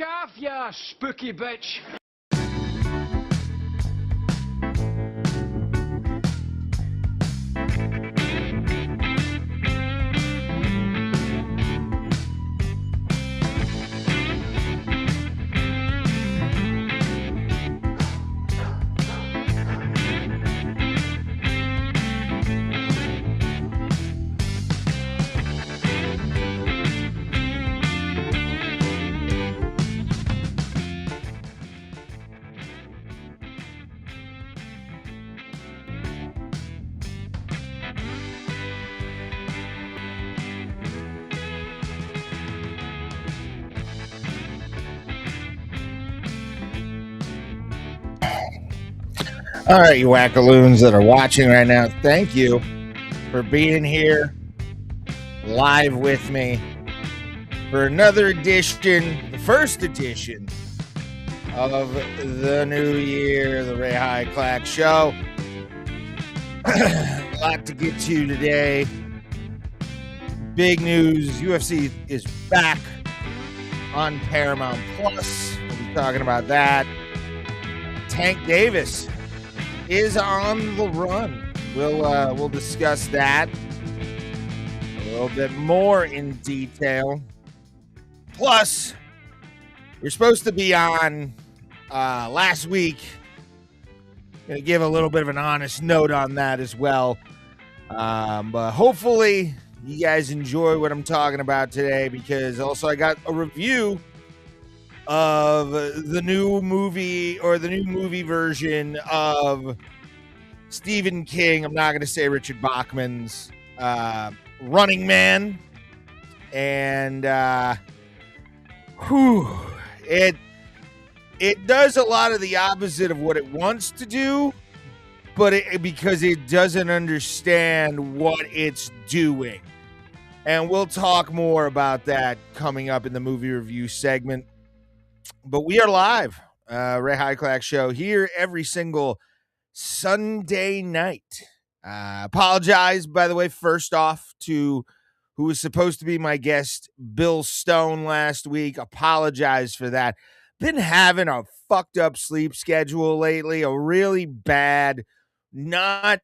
off, you spooky bitch. All right, you wackaloons that are watching right now, thank you for being here live with me for another edition, the first edition of the new year, the Ray Hyclak Show. A lot to get to today. Big news, UFC is back on Paramount Plus. We'll be talking about that. Tank Davis is on the run. We'll discuss that a little bit more in detail. Plus, we're supposed to be on last week. Gonna give a little bit of an honest note on that as well. But hopefully you guys enjoy what I'm talking about today, because also I got a review of the new movie, or the new movie version of Stephen King. I'm not going to say Richard Bachman's Running Man. And it does a lot of the opposite of what it wants to do, but because it doesn't understand what it's doing. And we'll talk more about that coming up in the movie review segment. But we are live, Ray Hyclak Show, here every single Sunday night. Apologize, by the way, first off, to who was supposed to be my guest, Bill Stone, last week. Apologize for that. Been having a fucked up sleep schedule lately, a really bad, not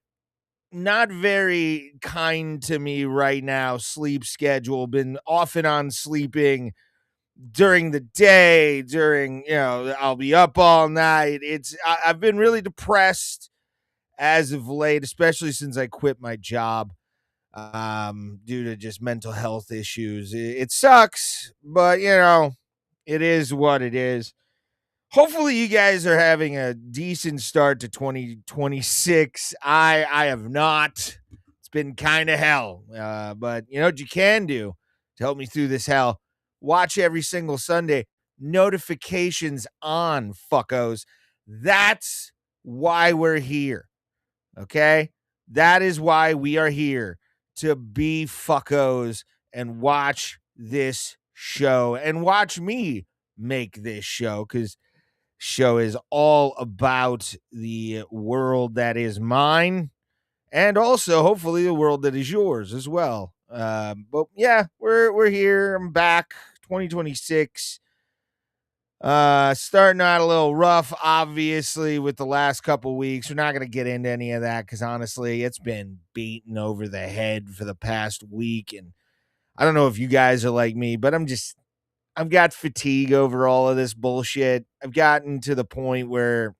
very kind to me right now sleep schedule. Been off and on sleeping during the day, I'll be up all night. I've been really depressed as of late, especially since I quit my job due to just mental health issues. It sucks, but it is what it is. Hopefully you guys are having a decent start to 2026. I have not. It's been kind of hell. But you know what you can do to help me through this hell? Watch every single Sunday. Notifications on, fuckos. That's why we're here. Okay? That is why we are here, to be fuckos and watch this show and watch me make this show, because show is all about the world that is mine, and also hopefully the world that is yours as well. But yeah, we're here. I'm back. 2026. Starting out a little rough, obviously, with the last couple weeks. We're not going to get into any of that, because honestly, it's been beaten over the head for the past week. And I don't know if you guys are like me, but I've got fatigue over all of this bullshit. I've gotten to the point where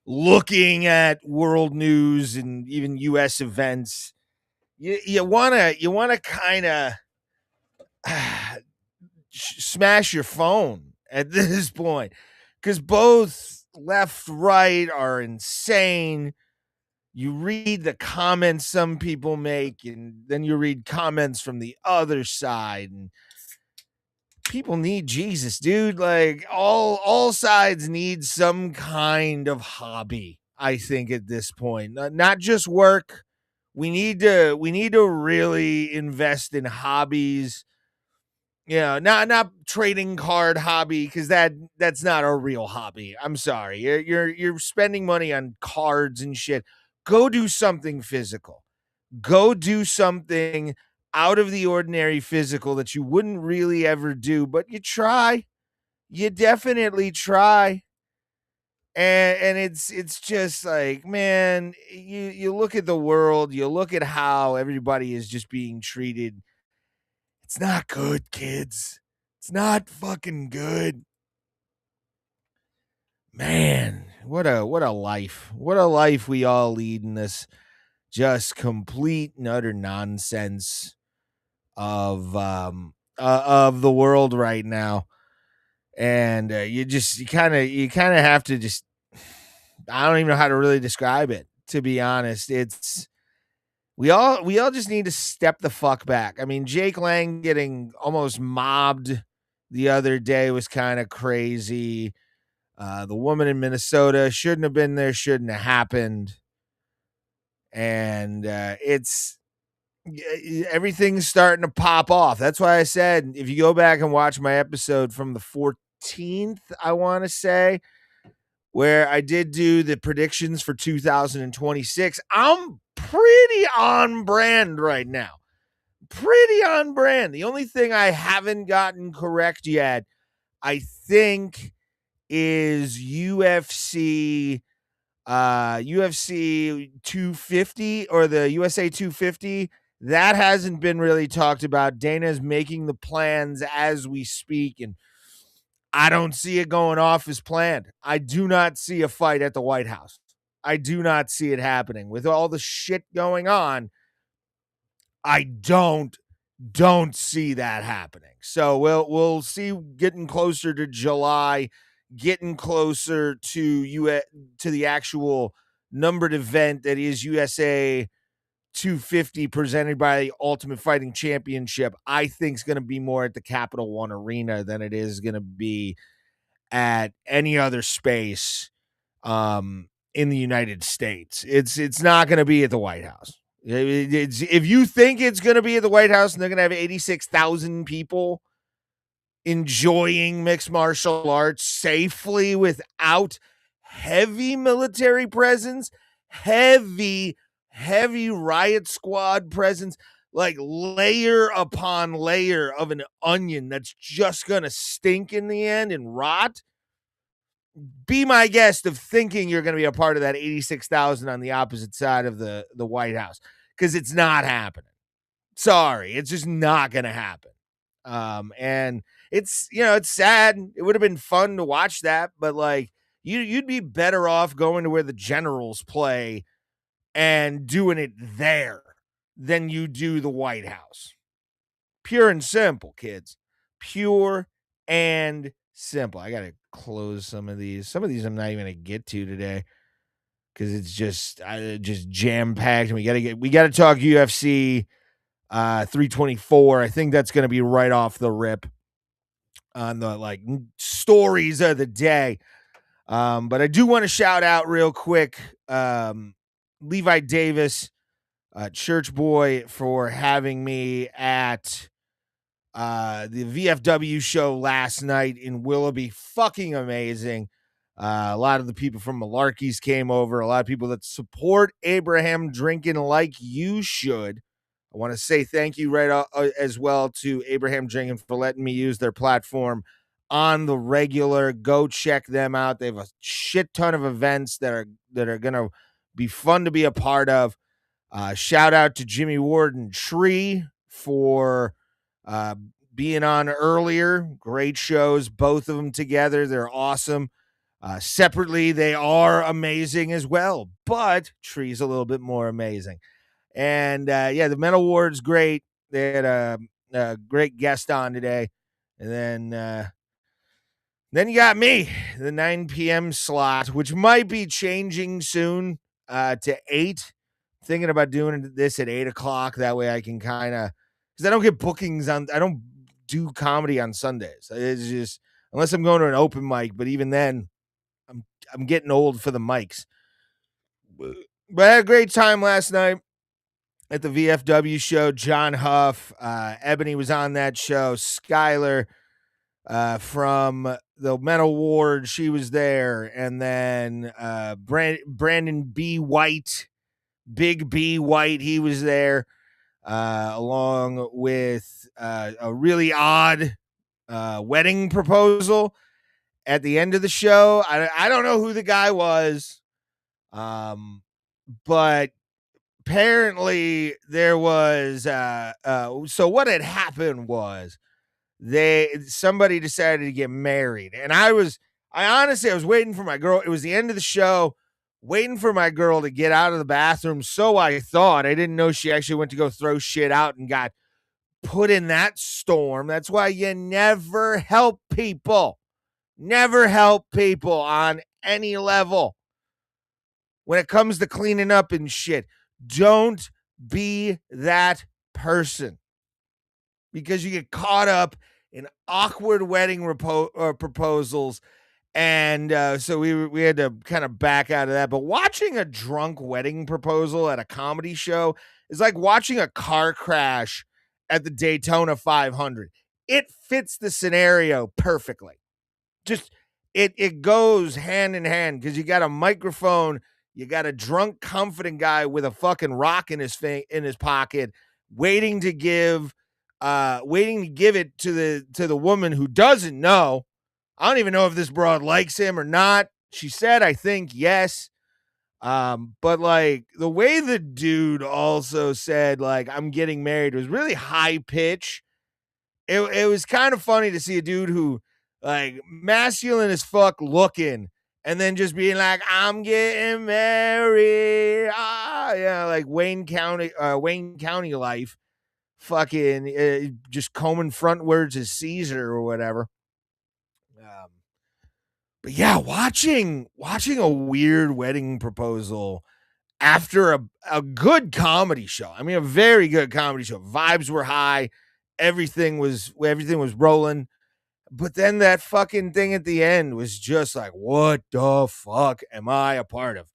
looking at world news and even U.S. events, you wanna kind of smash your phone at this point, because both left, right are insane. You read the comments some people make, and then you read comments from the other side, and people need Jesus, dude. Like all sides need some kind of hobby, I think, at this point. Not just work. We need to really invest in hobbies. Not trading card hobby, because that's not a real hobby. I'm sorry. You're spending money on cards and shit. Go do something physical. Go do something out of the ordinary physical that you wouldn't really ever do, but you try. you definitely try. And it's just like, man, you look at the world, you look at how everybody is just being treated. It's not good, kids. It's not fucking good. Man, what a life. What a life we all lead in this just complete and utter nonsense of the world right now. And you kind of have to just, I don't even know how to really describe it, to be honest. It's we all just need to step the fuck back. I mean, Jake Lang getting almost mobbed the other day was kind of crazy. The woman in Minnesota shouldn't have been there, shouldn't have happened. And everything's starting to pop off. That's why I said, if you go back and watch my episode from the 14th, I want to say, where I did do the predictions for 2026, I'm pretty on brand right now. Pretty on brand. The only thing I haven't gotten correct yet, I think, is UFC 250 or the USA 250. That hasn't been really talked about. Dana's making the plans as we speak, and I don't see it going off as planned. I do not see a fight at the White House. I do not see it happening. With all the shit going on, I don't see that happening. So we'll see, getting closer to July, getting closer to the actual numbered event that is USA 250 presented by the Ultimate Fighting Championship. I think is going to be more at the Capital One Arena than it is going to be at any other space in the United States. It's not going to be at the White House. If you think it's going to be at the White House and they're going to have 86,000 people enjoying mixed martial arts safely without heavy military presence, heavy riot squad presence, like layer upon layer of an onion that's just going to stink in the end and rot, be my guest of thinking you're going to be a part of that 86,000 on the opposite side of the White House, because it's not happening. Sorry, it's just not going to happen. And it's, it's sad. It would have been fun to watch that, but like you'd be better off going to where the Generals play and doing it there than you do the White House. Pure and simple, kids. Pure and simple. I got to close some of these. Some of these I'm not even going to get to today because it's just jam packed. We got to talk UFC 324. I think that's going to be right off the rip on the stories of the day. But I do want to shout out real quick Levi Davis, Church Boy, for having me at the VFW show last night in Willoughby. Fucking amazing. A lot of the people from Malarkey's came over. A lot of people that support Abraham Drinking like you should. I want to say thank you as well to Abraham Drinking for letting me use their platform on the regular. Go check them out. They have a shit ton of events that are going to be fun to be a part of. Shout out to Jimmy Ward and Tree for being on earlier. Great shows, both of them together. They're awesome. Separately, they are amazing as well, but Tree's a little bit more amazing. And the Men Award's great. They had a great guest on today. And then you got me, the 9 p.m. slot, which might be changing soon to 8. Thinking about doing this at 8 o'clock. That way I can kind of, because I don't get bookings I don't do comedy on Sundays. It's just, unless I'm going to an open mic, but even then I'm getting old for the mics. But I had a great time last night at the VFW show. John Huff, Ebony was on that show. Skylar from the Men Award, she was there. And then Brandon B. White, Big B. White, he was there, along with a really odd wedding proposal. at the end of the show, I don't know who the guy was, but apparently there was so what had happened was somebody decided to get married, and I honestly was waiting for my girl. It was the end of the show, waiting for my girl to get out of the bathroom. So I thought. I didn't know she actually went to go throw shit out and got put in that storm. That's why you never help people. Never help people on any level. When it comes to cleaning up and shit, don't be that person, because you get caught up in awkward wedding proposals. And so we had to kind of back out of that. But watching a drunk wedding proposal at a comedy show is like watching a car crash at the Daytona 500. It fits the scenario perfectly. Just it goes hand in hand, because you got a microphone, you got a drunk, confident guy with a fucking rock in his pocket, waiting to give it to the woman who doesn't know. I don't even know if this broad likes him or not. She said, I think, yes. But like the way the dude also said, like, I'm getting married, was really high pitch. It was kind of funny to see a dude who, like, masculine as fuck looking, and then just being like, I'm getting married. Yeah, like Wayne County life, fucking just combing frontwards as Caesar or whatever. But yeah, watching a weird wedding proposal after a good comedy show. I mean, a very good comedy show. Vibes were high. Everything was rolling. But then that fucking thing at the end was just like, what the fuck am I a part of?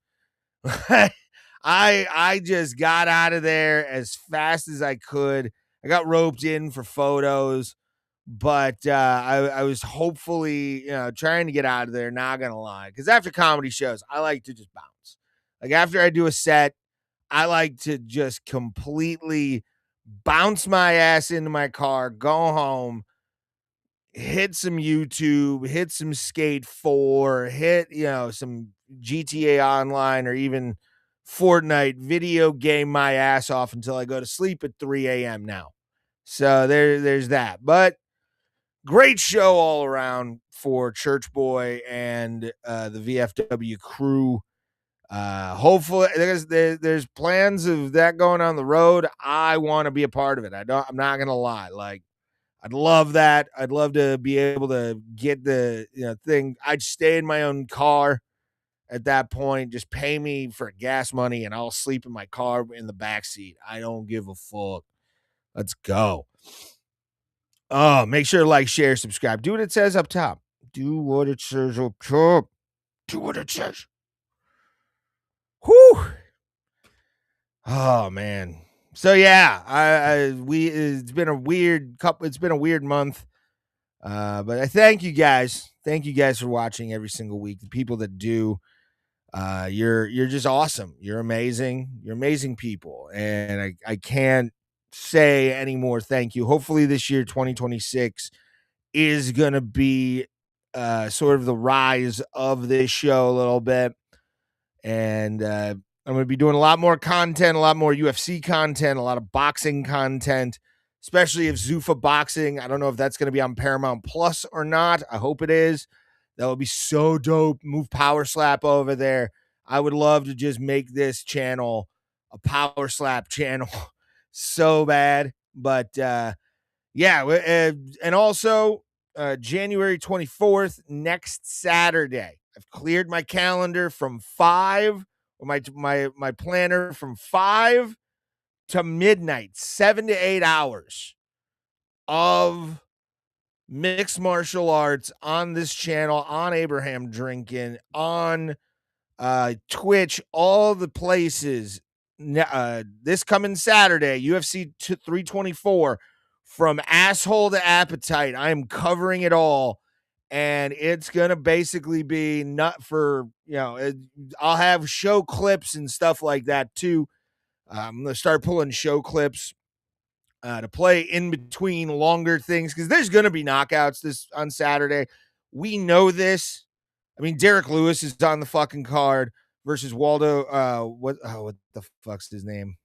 I just got out of there as fast as I could. I got roped in for photos, but I was hopefully, trying to get out of there, not gonna lie. Because after comedy shows, I like to just bounce. Like after I do a set, I like to just completely bounce my ass into my car, go home, hit some YouTube, hit some Skate 4, hit, some GTA Online, or even Fortnite, video game my ass off until I go to sleep at 3 a.m. now. So there's that. But great show all around for Church Boy and the VFW crew. Hopefully there's plans of that going on the road. I want to be a part of it. I'm not going to lie. Like, I'd love that. I'd love to be able to get the thing. I'd stay in my own car at that point. Just pay me for gas money and I'll sleep in my car in the back seat. I don't give a fuck. Let's go. Oh, make sure to like, share, subscribe. Do what it says up top. Do what it says up top. Do what it says. Whew. Oh man. So yeah, it's been a weird month. But I thank you guys. Thank you guys for watching every single week. The people that do, you're just awesome. You're amazing. You're amazing people. And I can't say any more thank you. Hopefully this year, 2026, is going to be sort of the rise of this show a little bit. And I'm going to be doing a lot more content, a lot more UFC content, a lot of boxing content, especially if Zuffa Boxing. I don't know if that's going to be on Paramount Plus or not. I hope it is. That would be so dope. Move Power Slap over there. I would love to just make this channel a Power Slap channel so bad. But yeah, and also January 24th, next Saturday. I've cleared my calendar from 5, or my planner from 5 to midnight, 7 to 8 hours of mixed martial arts on this channel, on Abraham Drinking, on Twitch, all the places. This coming Saturday, UFC 324, from asshole to appetite. I am covering it all. And it's going to basically be not for, I'll have show clips and stuff like that too. I'm going to start pulling show clips to play in between longer things, because there's going to be knockouts this on Saturday. We know this. I mean, Derrick Lewis is on the fucking card versus Waldo. What the fuck's his name?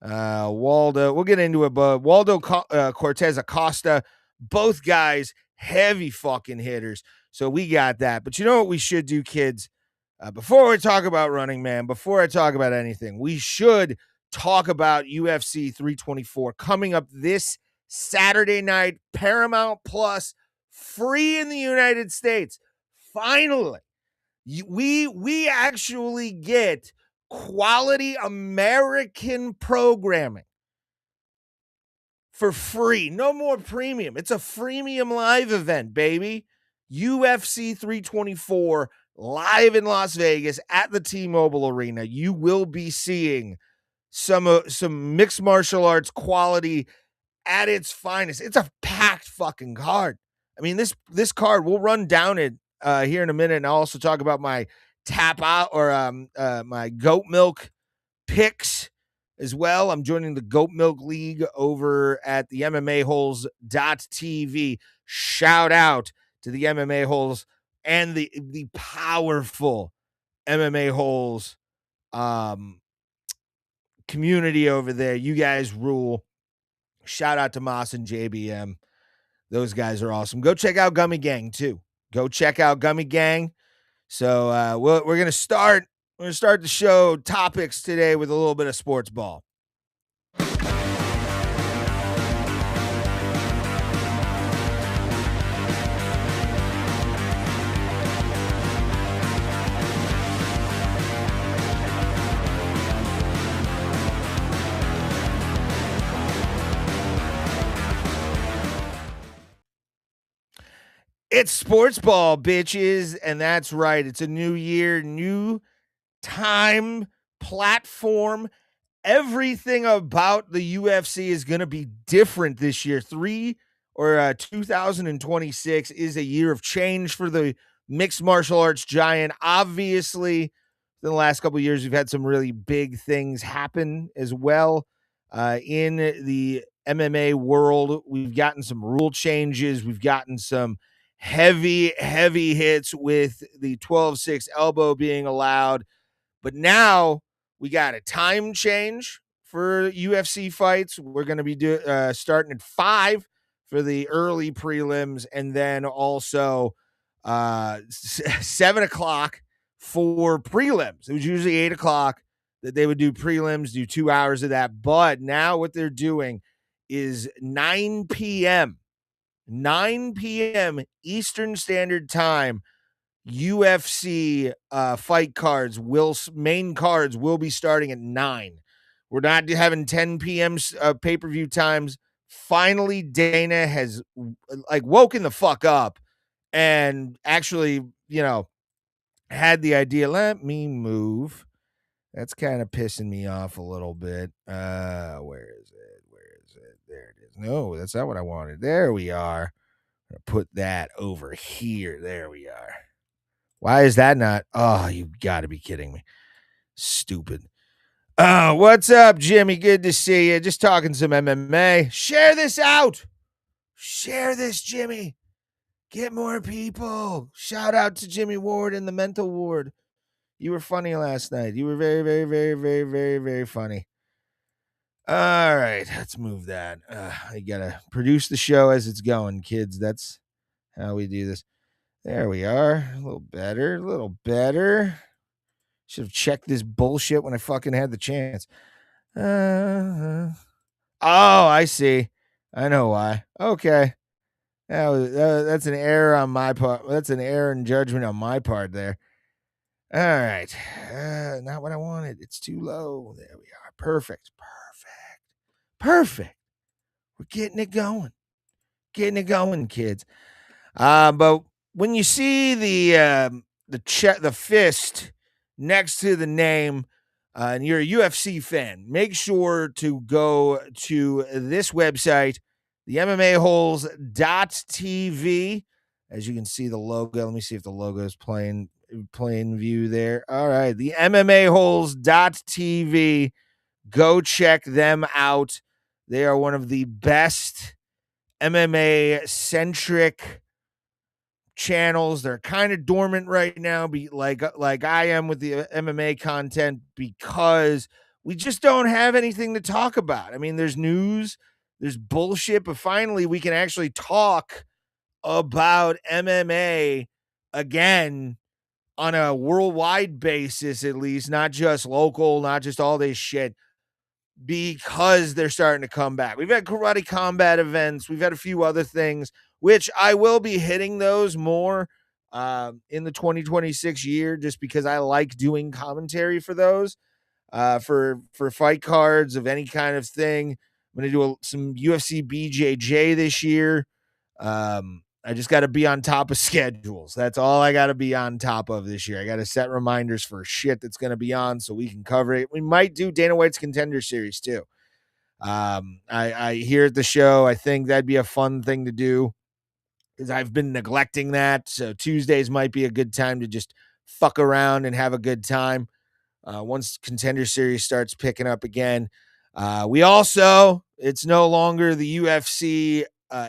Waldo. We'll get into it, but Waldo Cortes-Acosta, both guys, heavy fucking hitters. So we got that. But you know what we should do, kids? Before we talk about Running Man, before I talk about anything, we should talk about UFC 324 coming up this Saturday night, Paramount Plus, free in the United States. Finally, we actually get quality American programming for free. No more premium. It's a freemium live event, baby. UFC 324 live in Las Vegas at the T-Mobile Arena. You will be seeing some mixed martial arts quality at its finest. It's a packed fucking card. I mean, this card, we'll run down it here in a minute, and I'll also talk about my tap out or my goat milk picks as well. I'm joining the Goat Milk League over at the MMAholes.tv. Shout out to the MMA Holes and the powerful MMA Holes community over there. You guys rule. Shout out to Moss and JBM. Those guys are awesome. Go check out Gummy Gang too. Go check out Gummy Gang. So we're gonna start. We're gonna start the show topics today with a little bit of sports ball. It's sports ball, bitches, and that's right. It's a new year, new time, platform. Everything about the UFC is going to be different this year. 2026 is a year of change for the mixed martial arts giant. Obviously, in the last couple of years, we've had some really big things happen as well. In the MMA world, we've gotten some rule changes. We've gotten some heavy hits with the 12-6 elbow being allowed. But now we got a time change for UFC fights. We're going to be starting at 5 for the early prelims, and then also 7 o'clock for prelims. It was usually 8 o'clock that they would do prelims, do 2 hours of that. But now what they're doing is 9 p.m. Eastern Standard Time. UFC fight cards main cards will be starting at 9. We're not having 10 p.m. Pay-per-view times. Finally, Dana has woken the fuck up and actually, had the idea. Let me move. That's kind of pissing me off a little bit. Where is it? There it is. No, that's not what I wanted. There we are. I'm gonna put that over here. There we are. Why is that not? Oh, you got to be kidding me. Stupid. What's up, Jimmy? Good to see you. Just talking some MMA. Share this out. Share this, Jimmy. Get more people. Shout out to Jimmy Ward in the mental ward. You were funny last night. You were very, very, very, very, very, very funny. All right, let's move that. I got to produce the show as it's going, kids. That's how we do this. There we are. A little better. Should have checked this bullshit when I fucking had the chance. Oh, I see. I know why. Okay. That's an error on my part. That's an error in judgment on my part there. All right. Not what I wanted. It's too low. There we are. Perfect. We're getting it going. Kids. But when you see the fist next to the name, and you're a UFC fan, make sure to go to this website, the MMAholes.tv. As you can see the logo. Let me see if the logo is plain view there. All right, the MMAholes.tv. Go check them out. They are one of the best MMA-centric channels. They're kind of dormant right now, like I am with the MMA content, because we just don't have anything to talk about. I mean, there's news, there's bullshit, but finally we can actually talk about MMA again on a worldwide basis, at least, not just local, not just all this shit, because they're starting to come back. We've had karate combat events. We've had a few other things, which I will be hitting those more in the 2026 year, just because I like doing commentary for those, for fight cards of any kind of thing. I'm going to do some UFC BJJ this year. I just got to be on top of schedules. That's all I got to be on top of this year. I got to set reminders for shit that's going to be on so we can cover it. We might do Dana White's Contender Series too. I hear at the show, I think that'd be a fun thing to do, because I've been neglecting that. So Tuesdays might be a good time to just fuck around and have a good time. Once Contender Series starts picking up again. It's no longer the UFC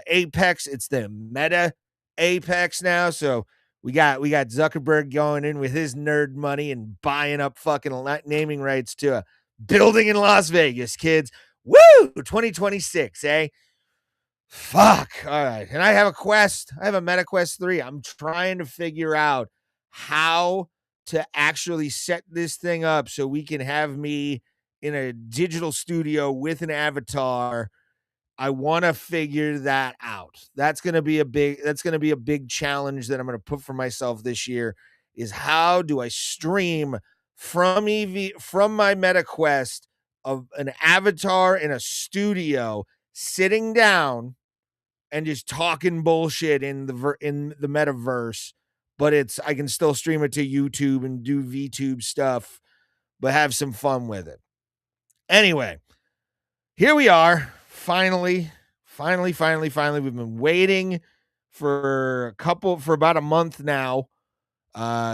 Apex, it's the Meta Apex now. So we got Zuckerberg going in with his nerd money and buying up fucking naming rights to a building in Las Vegas, kids. Woo! 2026, eh? Fuck. All right. And I have a quest. I have a Meta Quest 3. I'm trying to figure out how to actually set this thing up so we can have me in a digital studio with an avatar. I want to figure that out. That's going to be a big challenge that I'm going to put for myself this year, is how do I stream from my Meta Quest of an avatar in a studio, sitting down and just talking bullshit in the metaverse, but I can still stream it to YouTube and do VTube stuff, but have some fun with it. Anyway, here we are. Finally, we've been waiting for about a month now,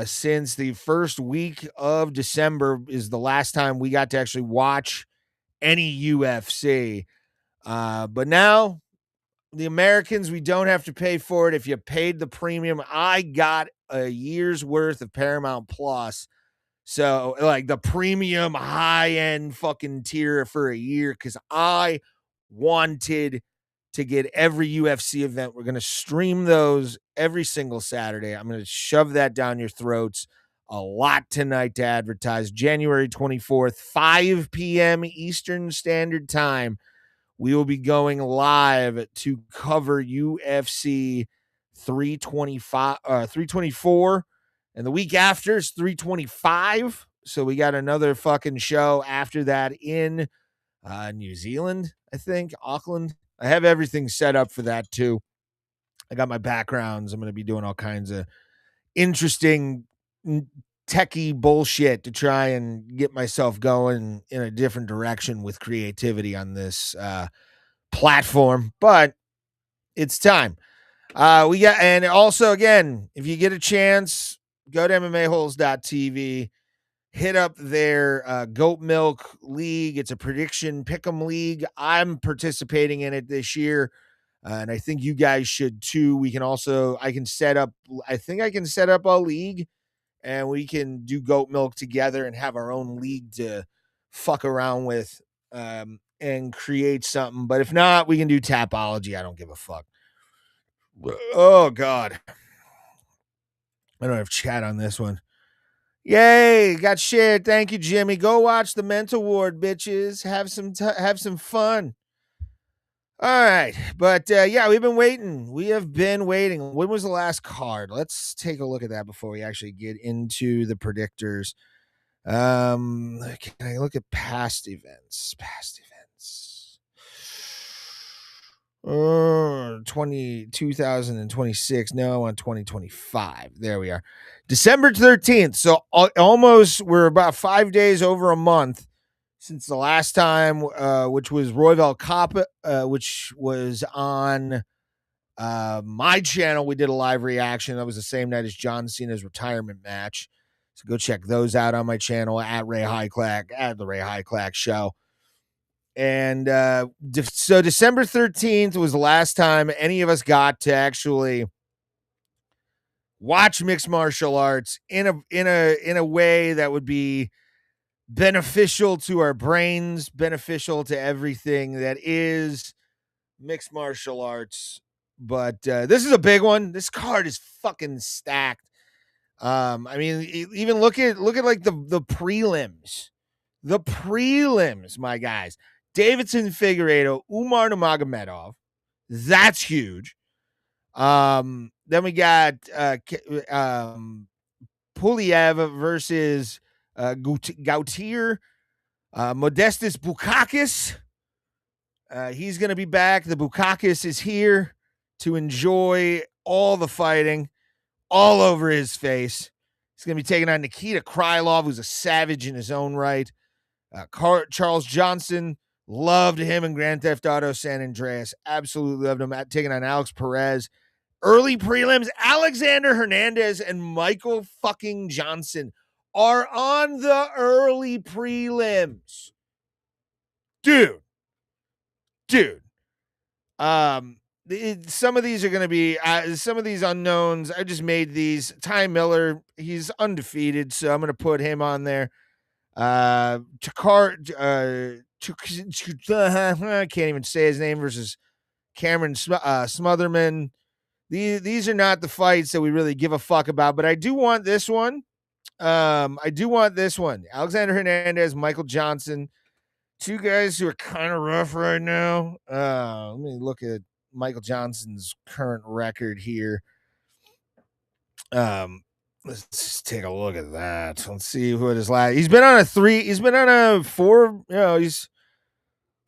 since the first week of December is the last time we got to actually watch any UFC. But now the Americans, we don't have to pay for it. If you paid the premium, I got a year's worth of Paramount Plus. So, like, the premium high-end fucking tier for a year, because I wanted to get every UFC event. We're going to stream those every single Saturday. I'm going to shove that down your throats a lot tonight to advertise. January 24th, 5 p.m. Eastern Standard Time. We will be going live to cover UFC 324. And the week after is 325. So we got another fucking show after that in New Zealand, I think, Auckland. I have everything set up for that too. I got my backgrounds. I'm going to be doing all kinds of interesting techie bullshit to try and get myself going in a different direction with creativity on this platform. But it's time. And also, again, if you get a chance, go to MMAholes.tv, hit up their Goat Milk League. It's a prediction pick'em league. I'm participating in it this year, and I think you guys should too. I can set up a league, and we can do Goat Milk together and have our own league to fuck around with, and create something. But if not, we can do Tapology. I don't give a fuck. Oh, God. I don't have chat on this one. Yay, got shared. Thank you, Jimmy. Go watch the Mental Ward, bitches. Have some fun. All right. But, yeah, we've been waiting. We have been waiting. When was the last card? Let's take a look at that before we actually get into the predictors. Can I look at past events? 2026. No, I want 2025. There we are. December 13th. So we're about 5 days over a month since the last time, which was Royval Cop, which was on my channel. We did a live reaction. That was the same night as John Cena's retirement match. So go check those out on my channel at Ray Hyclak, at the Ray Hyclak Show. And so December 13th was the last time any of us got to actually watch mixed martial arts in a way that would be beneficial to our brains, beneficial to everything that is mixed martial arts. But this is a big one. This card is fucking stacked. I mean, even look at like the prelims. The prelims, my guys. Deiveson, Figueiredo, Umar Nurmagomedov. That's huge. Then we got Pulev versus Gautier. Modestus Bukauskas. He's going to be back. The Bukauskas is here to enjoy all the fighting all over his face. He's going to be taking on Nikita Krylov, who's a savage in his own right. Charles Johnson, loved him in Grand Theft Auto San Andreas. Absolutely loved him. Taking on Alex Perez. Early prelims, Alexander Hernandez and Michael fucking Johnson are on the early prelims. Dude. Some of these are going to be some of these unknowns. I just made these. Ty Miller, he's undefeated, so I'm going to put him on there. I can't even say his name, versus Cameron Smotherman. These are not the fights that we really give a fuck about, but I do want this one. Alexander Hernandez, Michael Johnson, two guys who are kind of rough right now. Let me look at Michael Johnson's current record here. Let's just take a look at that. Let's see what his last. He's been on a 4. He's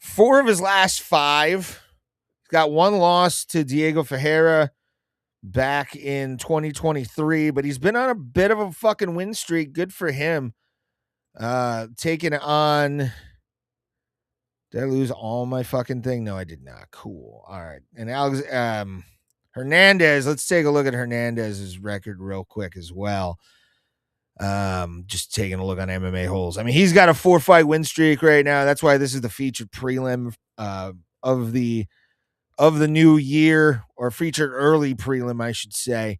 4 of his last 5. He's got 1 loss to Diego Ferreira back in 2023, but he's been on a bit of a fucking win streak. Good for him. Taking on. Did I lose all my fucking thing? No, I did not. Cool. All right. And Hernandez, let's take a look at Hernandez's record real quick as well. Just taking a look on MMA Holes. I mean, he's got a 4-fight win streak right now. That's why this is the featured prelim of the new year, or featured early prelim, I should say.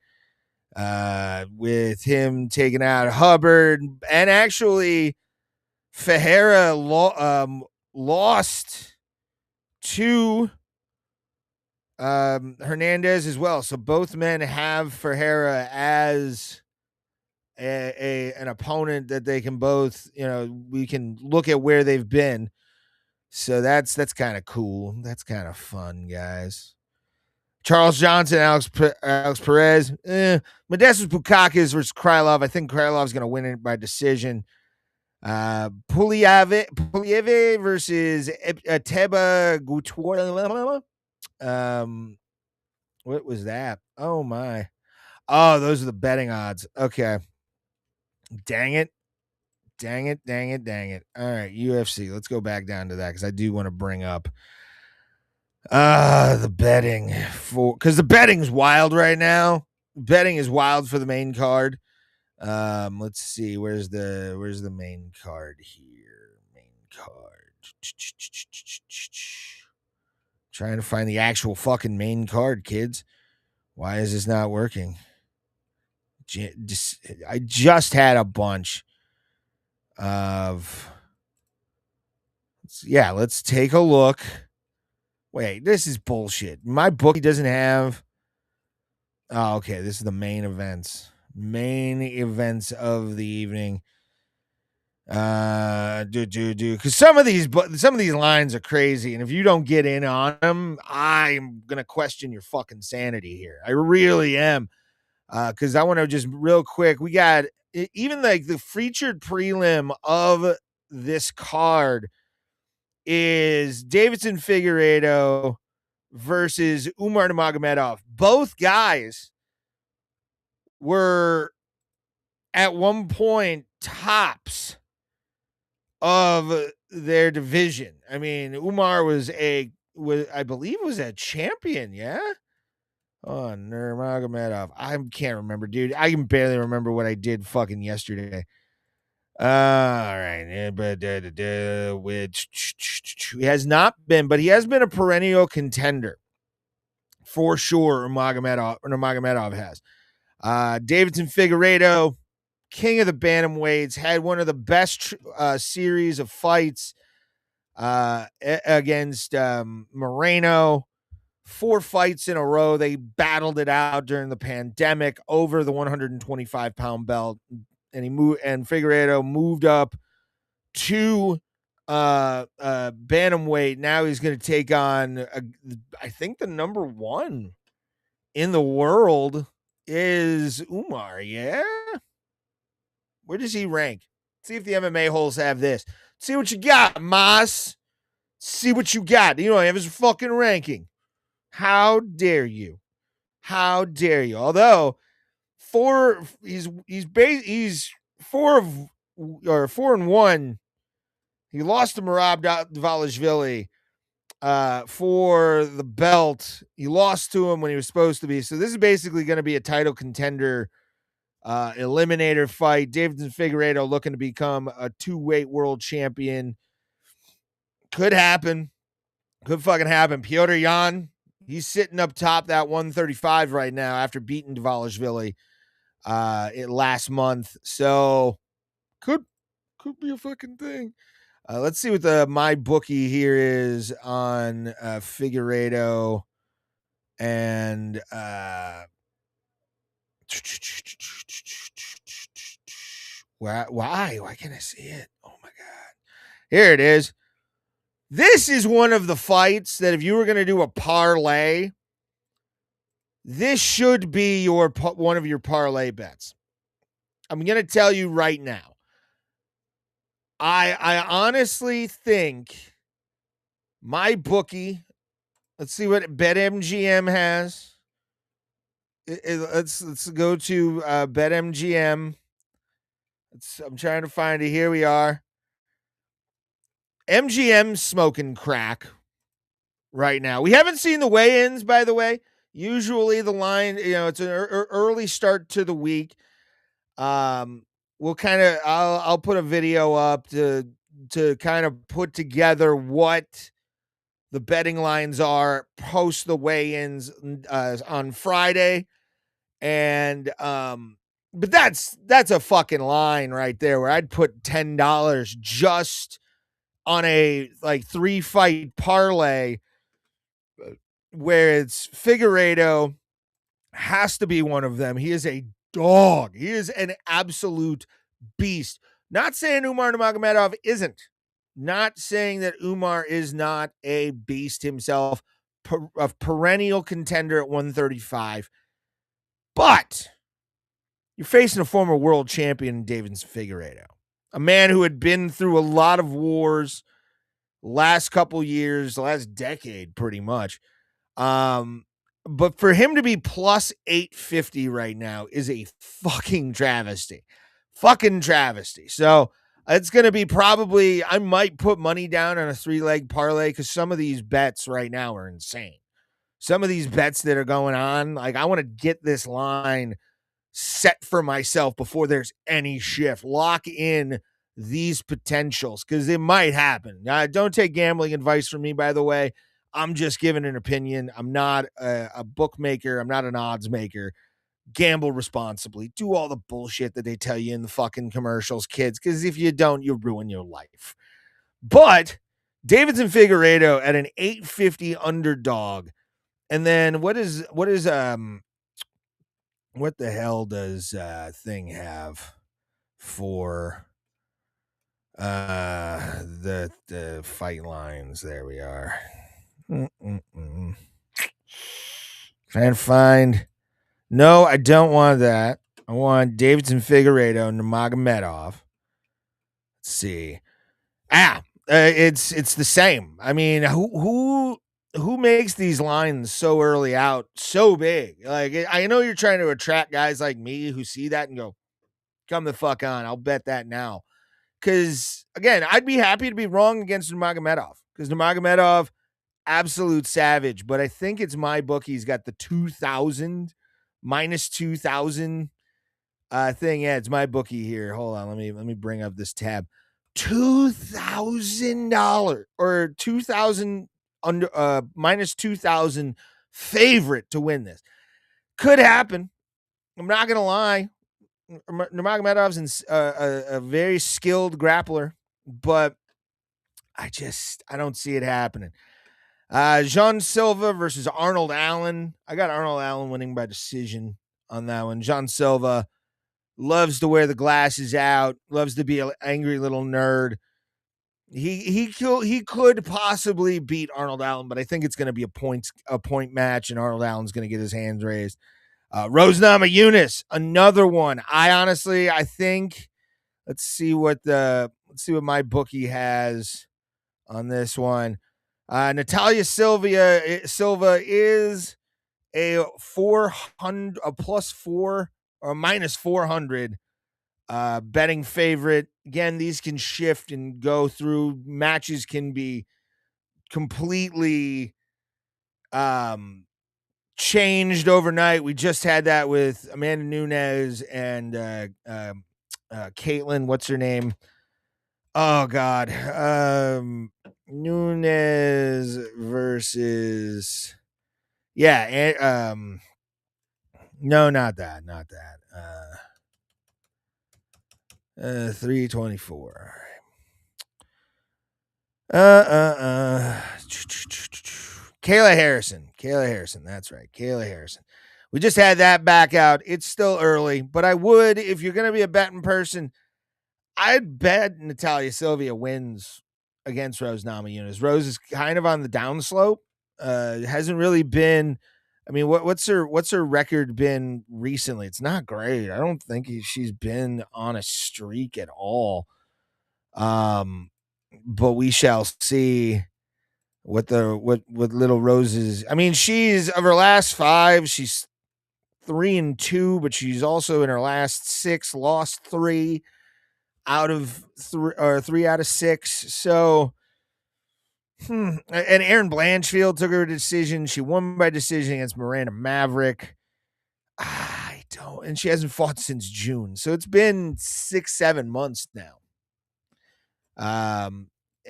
With him taking out Hubbard, and actually Ferreira lost to Hernandez as well. So both men have Ferreira as an opponent that they can both, we can look at where they've been. So that's kind of cool. That's kind of fun, guys. Charles Johnson, Alex Perez, Modestus Bukauskas versus Krylov. I think Krylov's going to win it by decision. Pulev versus Teba Gutwala. What was that? Oh my. Oh, those are the betting odds. Okay. Dang it. All right, UFC. Let's go back down to that, because I do want to bring up the betting, because the betting's wild right now. Betting is wild for the main card. Let's see. Where's the main card here? Trying to find the actual fucking main card, kids. Why is this not working? I just had a bunch of. Yeah, let's take a look. Wait, this is bullshit. My bookie doesn't have. Oh, okay. This is the main events. Main events of the evening. Because some of these lines are crazy, and if you don't get in on them, I'm gonna question your fucking sanity here. I really am. Because I want to just real quick. We got even like the featured prelim of this card is Deiveson Figueiredo versus Umar Nurmagomedov. Both guys were at one point tops of their division. I mean, Umar was I believe was a champion, yeah? Oh, Nurmagomedov. I can't remember, dude. I can barely remember what I did fucking yesterday. All right, but which he has not been, but he has been a perennial contender for sure. Nurmagomedov has. Deiveson Figueiredo, king of the bantamweights, had one of the best series of fights against Moreno. 4 fights in a row. They battled it out during the pandemic over the 125-pound belt, and Figueiredo moved up to bantamweight. Now he's going to take on, I think the number 1 in the world is Umar. Yeah, where does he rank? See if the MMA holes have this. See what you got, Mas. See what you got. You don't have his fucking ranking. How dare you? How dare you? Although he's 4-1. He lost to Merab Dvalishvili for the belt. He lost to him when he was supposed to be. So this is basically going to be a title contender eliminator fight. Deiveson Figueiredo looking to become a 2-weight world champion. Could happen. Could fucking happen. Petr Yan, he's sitting up top that 135 right now after beating Dvalishvili last month. So could be a fucking thing. Let's see what my bookie here is on Figueiredo and why can't I see it? Oh my god. Here it is. This is one of the fights that if you were going to do a parlay, this should be one of your parlay bets. I'm going to tell you right now. I honestly think my bookie, let's see what BetMGM has. Let's go to BetMGM. I'm trying to find it. Here we are. MGM's smoking crack right now. We haven't seen the weigh-ins, by the way. Usually the line, it's an early start to the week. We'll I'll put a video up to kind of put together what the betting lines are post the weigh-ins on Friday. And but that's a fucking line right there where I'd put $10 just on a 3-fight parlay where it's Figueiredo has to be one of them. He is a dog. He is an absolute beast. Not saying Umar Nurmagomedov isn't. Not saying that Umar is not a beast himself, a perennial contender at 135. But you're facing a former world champion, Deiveson Figueiredo, a man who had been through a lot of wars last couple years, last decade, pretty much. But for him to be plus 850 right now is a fucking travesty. Fucking travesty. So it's going to be probably, I might put money down on a 3-leg parlay because some of these bets right now are insane. Some of these bets that are going on, I want to get this line set for myself before there's any shift. Lock in these potentials because it might happen. Don't take gambling advice from me, by the way. I'm just giving an opinion. I'm not a bookmaker. I'm not an odds maker. Gamble responsibly. Do all the bullshit that they tell you in the fucking commercials, kids, because if you don't, you'll ruin your life. But Deiveson Figueiredo at an 850 underdog. And then what the hell does thing have for the fight lines? There we are. Trying to find. No, I don't want that. I want Deiveson Figueiredo, Nurmagomedov. Let's see. It's the same. I mean, who makes these lines so early out so big? I know you're trying to attract guys like me who see that and go, come the fuck on. I'll bet that now. Because, again, I'd be happy to be wrong against Nurmagomedov. Because Nurmagomedov, absolute savage. But I think it's my bookie's got the 2,000, minus 2,000 thing. Yeah, it's my bookie here. Hold on. Let me bring up this tab. $2,000 or 2,000 under minus 2,000 favorite to win this. Could happen. I'm not gonna lie. Nurmagomedov's a very skilled grappler, but I don't see it happening. Jean Silva versus Arnold Allen. I got Arnold Allen winning by decision on that one. Jean Silva loves to wear the glasses out, loves to be an angry little nerd. He could possibly beat Arnold Allen, but I think it's going to be a point match, and Arnold Allen's going to get his hands raised. Rose Namajunas, another one. I think. Let's see what my bookie has on this one. Natalia Silva is a 400, a +4 or -400 betting favorite. Again, these can shift and go through. Matches can be completely changed overnight. We just had that with Amanda Nunes and Caitlin. What's her name? Oh God, Nunes versus no, not that. 324. Kayla Harrison. That's right. Kayla Harrison. We just had that back out. It's still early, but I would, if you're going to be a betting person, I'd bet Natalia Silva wins against Rose Namajunas. Rose is kind of on the downslope. Hasn't really been. I mean, what's her record been recently? It's not great. I don't think she's been on a streak at all. But we shall see what little Rose's. I mean, she's of her last 5, she's 3-2, but she's also in her last 6 lost 3 out of 3 out of 6. So, and Erin Blanchfield took her decision. She won by decision against Miranda Maverick. And she hasn't fought since June. So it's been 6-7 months now.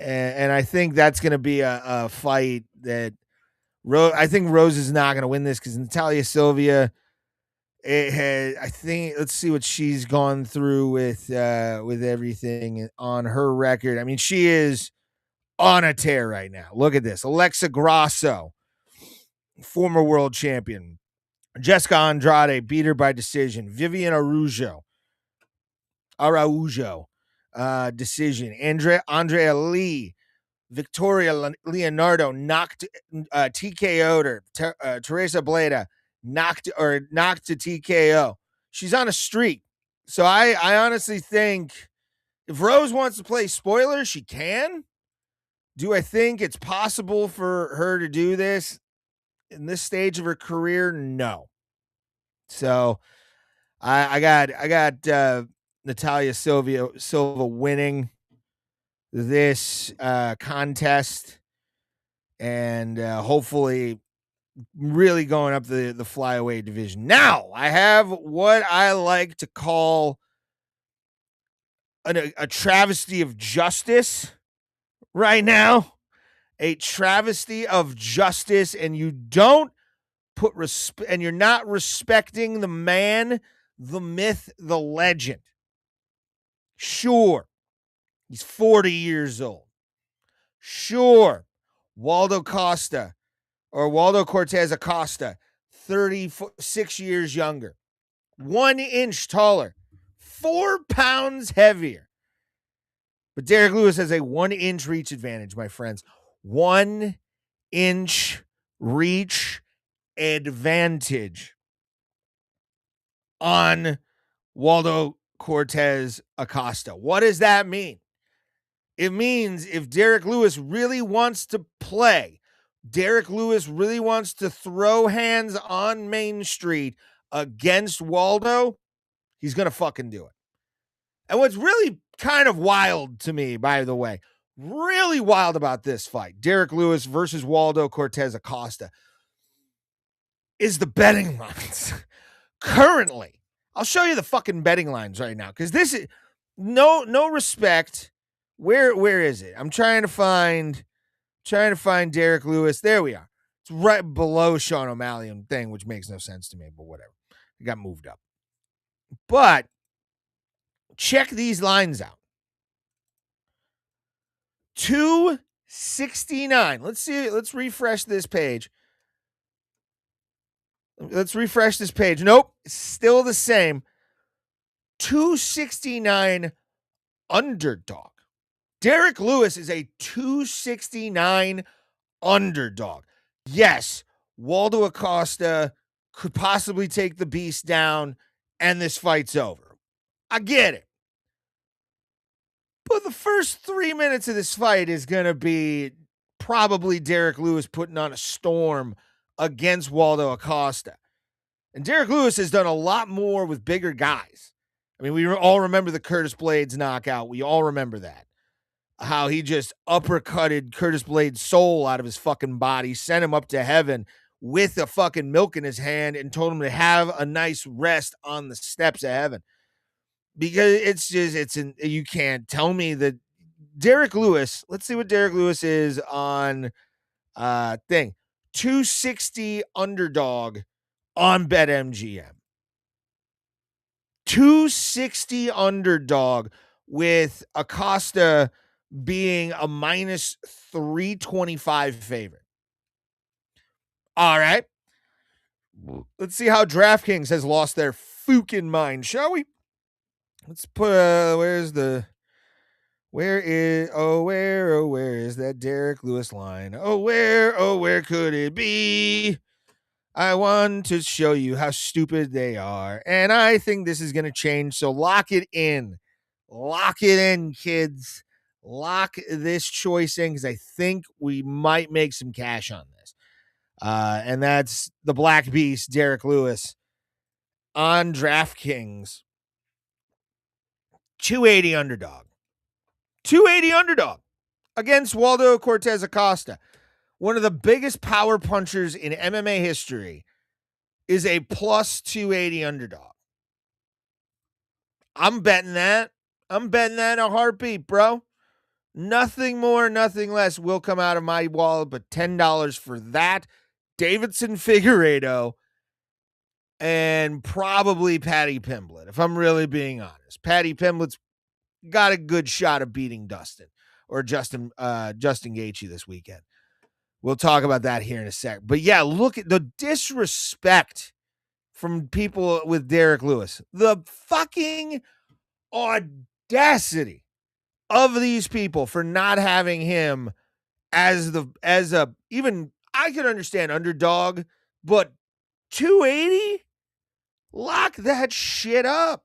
And I think that's going to be a fight that I think Rose is not going to win this because Natalia Silva, let's see what she's gone through with everything on her record. I mean, she is on a tear right now. Look at this. Alexa Grasso, former world champion. Jessica Andrade beat her by decision. Vivian Araujo, decision. Andrea Lee, Victoria Leonardo knocked TKO'd her. Teresa Bleda knocked to TKO. She's on a streak. So I honestly think if Rose wants to play spoiler, she can. Do I think it's possible for her to do this in this stage of her career? No. So I got Natalia Silva winning this contest and hopefully really going up the flyweight division. Now I have what I like to call a travesty of justice right now. A travesty of justice, and you don't put respect, and you're not respecting the man, the myth, the legend. Sure, he's 40 years old. Sure, Waldo Cortes-Acosta, 36 years younger, 1 inch taller, 4 pounds heavier. But Derrick Lewis has a 1 inch reach advantage, my friends. 1 inch reach advantage on Waldo Cortes-Acosta. What does that mean? It means if Derrick Lewis really wants to play, Derrick Lewis really wants to throw hands on Main Street against Waldo, he's going to fucking do it. And what's really kind of wild to me, by the way, really wild about this fight, Derrick Lewis versus Waldo Cortes-Acosta, is the betting lines. Currently, I'll show you the fucking betting lines right now because this is no respect. Where is it? I'm trying to find Derrick Lewis. There we are. It's right below Sean O'Malley and thing, which makes no sense to me, but whatever. It got moved up. But check these lines out. 269. Let's see. Let's refresh this page. Nope. Still the same. 269 underdog. Derrick Lewis is a 269 underdog. Yes, Waldo Acosta could possibly take the beast down and this fight's over. I get it. But the first 3 minutes of this fight is going to be probably Derrick Lewis putting on a storm against Waldo Acosta. And Derrick Lewis has done a lot more with bigger guys. I mean, we all remember the Curtis Blades knockout. We all remember that. How he just uppercutted Curtis Blades' soul out of his fucking body, sent him up to heaven with a fucking milk in his hand and told him to have a nice rest on the steps of heaven. Because you can't tell me that Derrick Lewis, let's see what Derrick Lewis is on 260 underdog on BetMGM. 260 underdog with Acosta being a minus 325 favorite. All right. Let's see how DraftKings has lost their fucking mind, shall we? Let's put where is that Derrick Lewis line? Where could it be? I want to show you how stupid they are. And I think this is going to change. So lock it in. Lock it in, kids. Lock this choice in because I think we might make some cash on this. And that's the Black Beast, Derrick Lewis, on DraftKings. 280 underdog. 280 underdog against Waldo Cortes-Acosta. One of the biggest power punchers in MMA history is a plus 280 underdog. I'm betting that. I'm betting that in a heartbeat, bro. Nothing more, nothing less will come out of my wallet but $10 for that. Deiveson Figueiredo and probably Paddy Pimblett, if I'm really being honest. Paddy Pimblett's got a good shot of beating Justin Gaethje this weekend. We'll talk about that here in a sec. But yeah, look at the disrespect from people with Derrick Lewis. The fucking audacity of these people for not having him as a even I could understand underdog, but 280? Lock that shit up.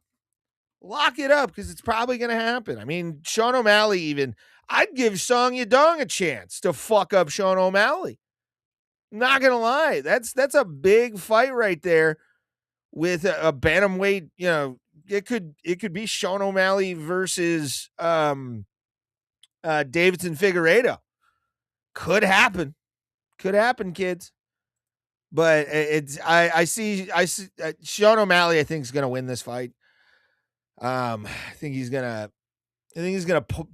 Lock it up because it's probably going to happen. I mean, Sean O'Malley even, I'd give Song Yadong a chance to fuck up Sean O'Malley. Not going to lie. That's a big fight right there with a bantamweight, you know, it could be Sean O'Malley versus Deiveson Figueiredo. Could happen. Could happen, kids. But I see Sean O'Malley, I think, is going to win this fight. I think he's gonna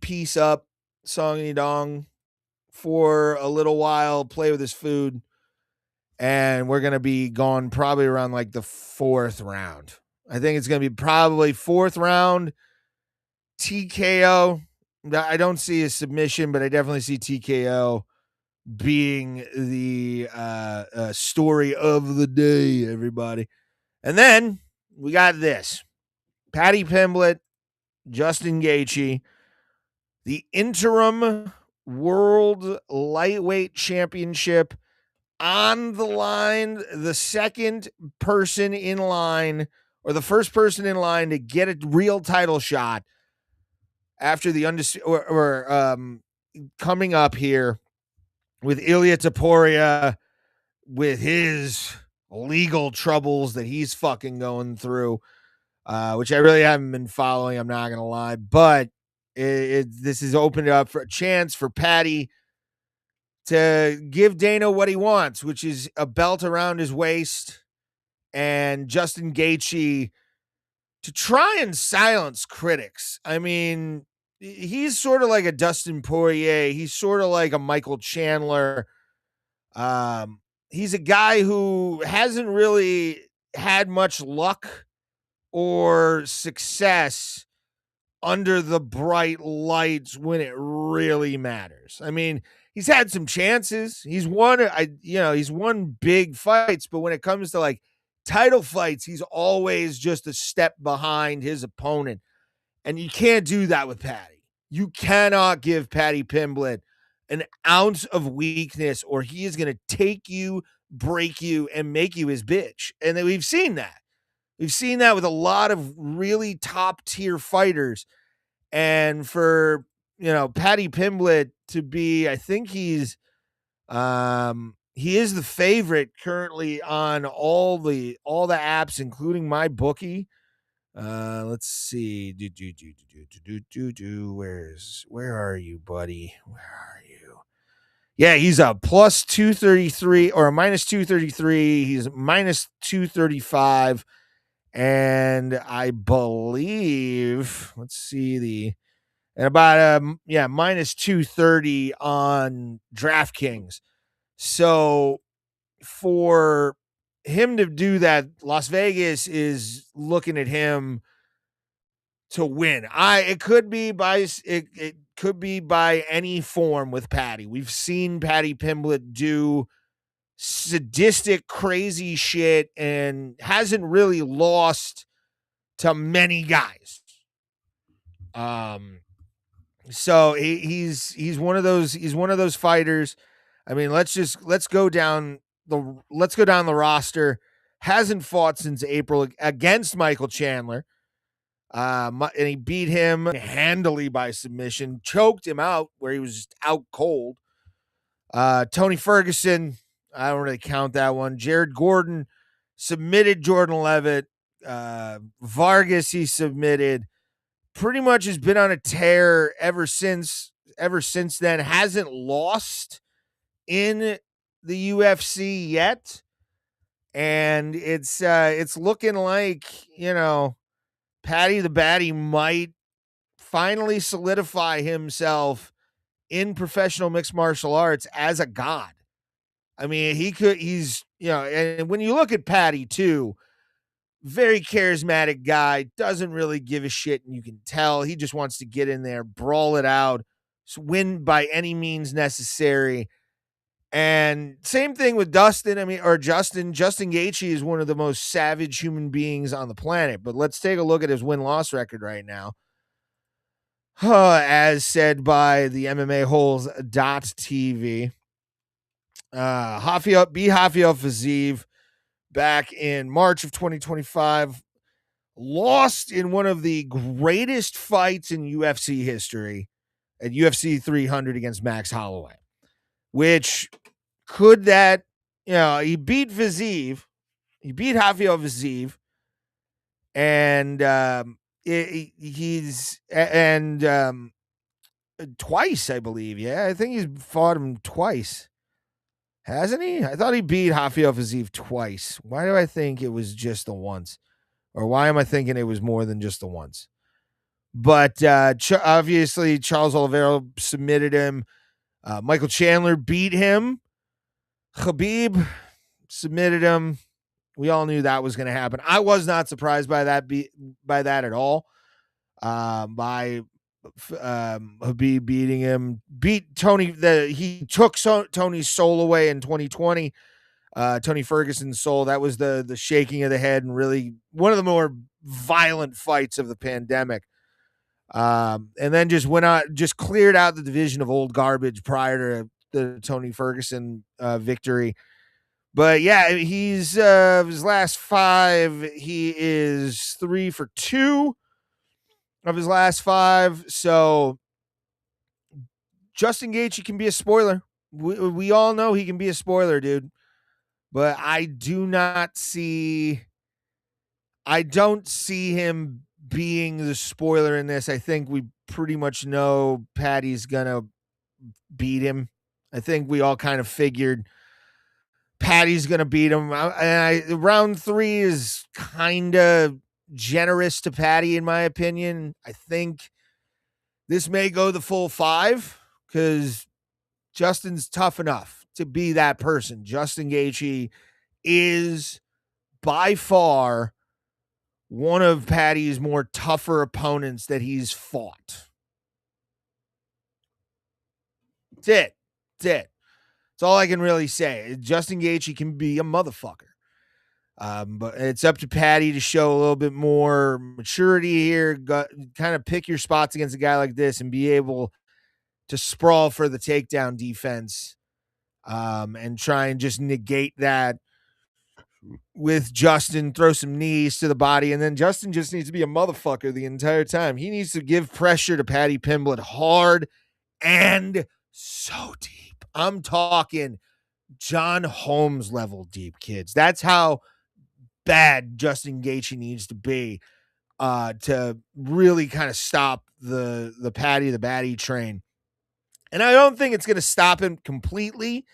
piece up Song Yadong for a little while, play with his food, and we're gonna be gone probably around like the 4th round. I think it's gonna be probably 4th round TKO. I don't see a submission, but I definitely see TKO being the story of the day, everybody. And then we got this. Paddy Pimblett, Justin Gaethje, the interim world lightweight championship on the line, the second person in line, or the first person in line to get a real title shot after the coming up here with Ilia Topuria with his legal troubles that he's fucking going through. Which I really haven't been following, I'm not going to lie. But this has opened up for a chance for Paddy to give Dana what he wants, which is a belt around his waist, and Justin Gaethje to try and silence critics. I mean, he's sort of like a Dustin Poirier. He's sort of like a Michael Chandler. He's a guy who hasn't really had much luck or success under the bright lights when it really matters. I mean, he's had some chances. He's won big fights, but when it comes to like title fights, he's always just a step behind his opponent. And you can't do that with Paddy. You cannot give Paddy Pimblett an ounce of weakness, or he is going to take you, break you, and make you his bitch. And then we've seen that. We've seen that with a lot of really top tier fighters. And for, Paddy Pimblett to be, I think he is the favorite currently on all the apps, including my bookie. Let's see. Where are you, buddy? Where are you? Yeah, he's a plus 233 or a minus 233. He's minus 235. And I believe, let's see and about minus 230 on DraftKings. So for him to do that, Las Vegas is looking at him to win. It could be by any form with Paddy. We've seen Paddy Pimblett do sadistic, crazy shit and hasn't really lost to many guys. So he's one of those fighters. I mean, let's go down the roster. Hasn't fought since April against Michael Chandler. And he beat him handily by submission, choked him out where he was just out cold. Tony Ferguson, I don't really count that one. Jared Gordon submitted Jordan Levitt. Vargas, he submitted. Pretty much has been on a tear ever since then. Hasn't lost in the UFC yet. And it's looking like, Paddy the Baddy might finally solidify himself in professional mixed martial arts as a god. I mean, and when you look at Paddy too, very charismatic guy, doesn't really give a shit, and you can tell he just wants to get in there, brawl it out, win by any means necessary. And same thing with Justin Gaethje is one of the most savage human beings on the planet. But let's take a look at his win-loss record right now. As said by the MMAholes.tv. Rafael Fiziev back in March of 2025 lost in one of the greatest fights in UFC history at UFC 300 against Max Holloway, which could that, he beat Fiziev, he beat Rafael Fiziev, and twice, I believe. Yeah, I think he's fought him twice. Hasn't he? I thought he beat Rafael Fiziev twice. Why do I think it was just the once? Or why am I thinking it was more than just the once? But obviously, Charles Oliveira submitted him. Michael Chandler beat him. Khabib submitted him. We all knew that was going to happen. I was not surprised by that at all. By Khabib beating him, beat Tony. He took Tony's soul away in 2020. Tony Ferguson's soul. That was the shaking of the head, and really one of the more violent fights of the pandemic. And then just cleared out the division of old garbage prior to the Tony Ferguson victory. But yeah, he's his last 5. He is 3 for 2 of his last 5. So Justin Gaethje can be a spoiler. We all know he can be a spoiler, dude. But I don't see him being the spoiler in this. I think we pretty much know Paddy's gonna beat him. I think we all kind of figured Paddy's gonna beat him. Round 3 is kind of generous to Paddy, in my opinion. I think this may go the full 5 because Justin's tough enough to be that person. Justin Gaethje is by far one of Paddy's more tougher opponents that he's fought. That's it. That's all I can really say. Justin Gaethje can be a motherfucker. But it's up to Paddy to show a little bit more maturity here, kind of pick your spots against a guy like this and be able to sprawl for the takedown defense, and try and just negate that with Justin, throw some knees to the body, and then Justin just needs to be a motherfucker the entire time. He needs to give pressure to Paddy Pimblett hard and so deep. I'm talking John Holmes level deep, kids. That's how bad Justin Gaethje needs to be to really kind of stop the Paddy the Batty train. And I don't think it's going to stop him completely.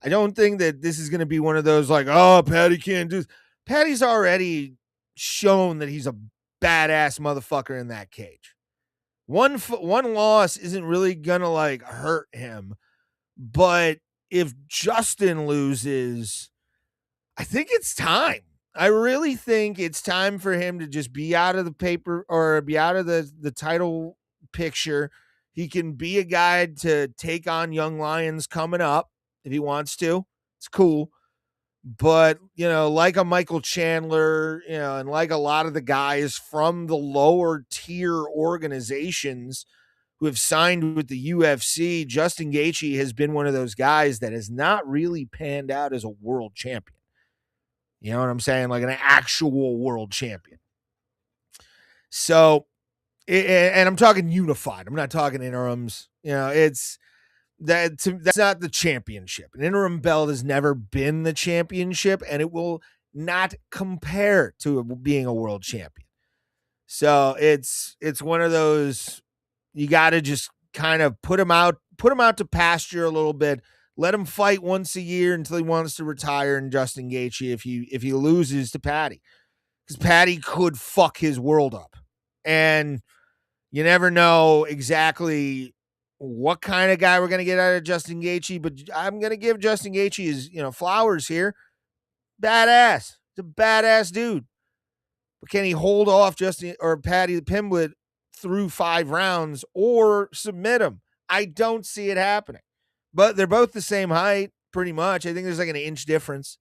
I don't think that this is going to be one of those like, oh, Paddy can't do this. Paddy's already shown that he's a badass motherfucker in that cage. One loss isn't really going to like hurt him. But if Justin loses, I think it's time. I really think it's time for him to just be out of the paper or be out of the title picture. He can be a guy to take on young lions coming up if he wants to. It's cool. But, like a Michael Chandler, and like a lot of the guys from the lower tier organizations who have signed with the UFC, Justin Gaethje has been one of those guys that has not really panned out as a world champion. You know what I'm saying? Like an actual world champion. So, and I'm talking unified. I'm not talking interims. That's not the championship. An interim belt has never been the championship, and it will not compare to being a world champion. So it's one of those, you got to just kind of put him out to pasture a little bit. Let him fight once a year until he wants to retire. And Justin Gaethje, if he loses to Paddy, because Paddy could fuck his world up, and you never know exactly what kind of guy we're gonna get out of Justin Gaethje. But I'm gonna give Justin Gaethje his flowers here. Badass, he's a badass dude. But can he hold off Justin or Paddy Pimblett through 5 rounds or submit him? I don't see it happening. But they're both the same height, pretty much. I think there's like an inch difference.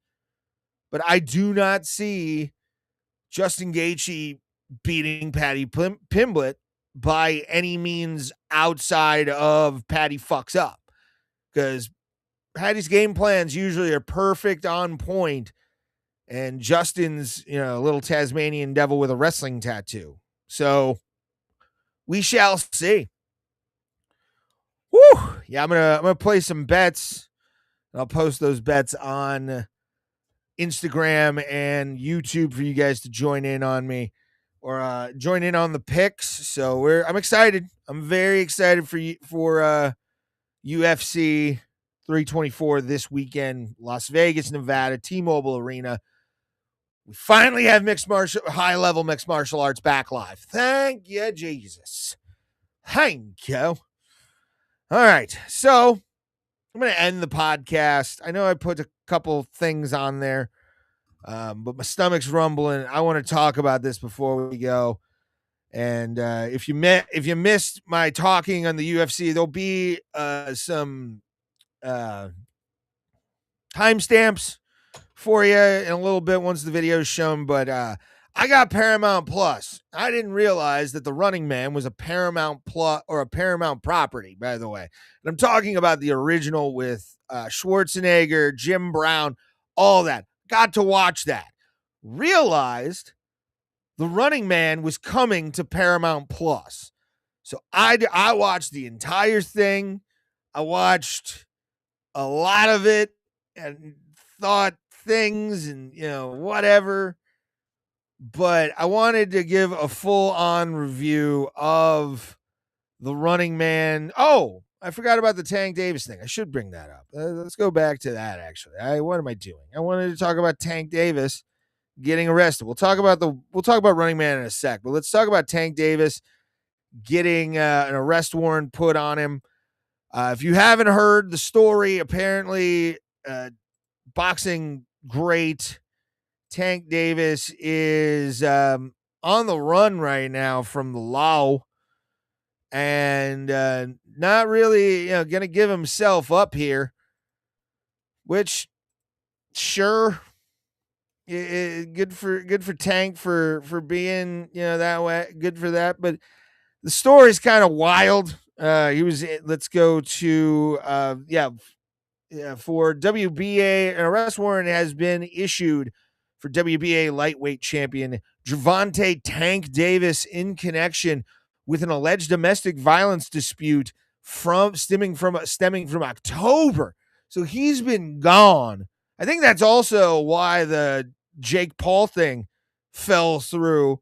But I do not see Justin Gaethje beating Paddy Pimblett by any means outside of Paddy fucks up. Because Paddy's game plans usually are perfect, on point. And Justin's, little Tasmanian devil with a wrestling tattoo. So we shall see. Woo! Yeah, I'm gonna play some bets. I'll post those bets on Instagram and YouTube for you guys to join in on me or join in on the picks. So I'm excited. I'm very excited for UFC 324 this weekend, Las Vegas, Nevada, T-Mobile Arena. We finally have high-level mixed martial arts back live. Thank you, Jesus. Thank you. All right, so I'm going to end the podcast. I know I put a couple things on there, but my stomach's rumbling. I want to talk about this before we go. And if you missed my talking on the UFC, there'll be some timestamps for you in a little bit once the video is shown. But I got Paramount Plus. I didn't realize that The Running Man was a Paramount Plus or a Paramount property, by the way. And I'm talking about the original with Schwarzenegger, Jim Brown, all that. Got to watch that. Realized The Running Man was coming to Paramount Plus. So I watched the entire thing. I watched a lot of it and thought things and, whatever. But I wanted to give a full-on review of The Running Man. Oh, I forgot about the Tank Davis thing. I should bring that up. Let's go back to that, actually. What am I doing? I wanted to talk about Tank Davis getting arrested. We'll talk about Running Man in a sec, but let's talk about Tank Davis getting an arrest warrant put on him. If you haven't heard the story, apparently boxing great Tank Davis is on the run right now from the law, and not really, going to give himself up here. Which, sure, good for Tank for being that way. Good for that, but the story's kind of wild. Let's go to for WBA. An arrest warrant has been issued for WBA lightweight champion Gervonta Tank Davis in connection with an alleged domestic violence dispute stemming from October. So he's been gone. I think that's also why the Jake Paul thing fell through.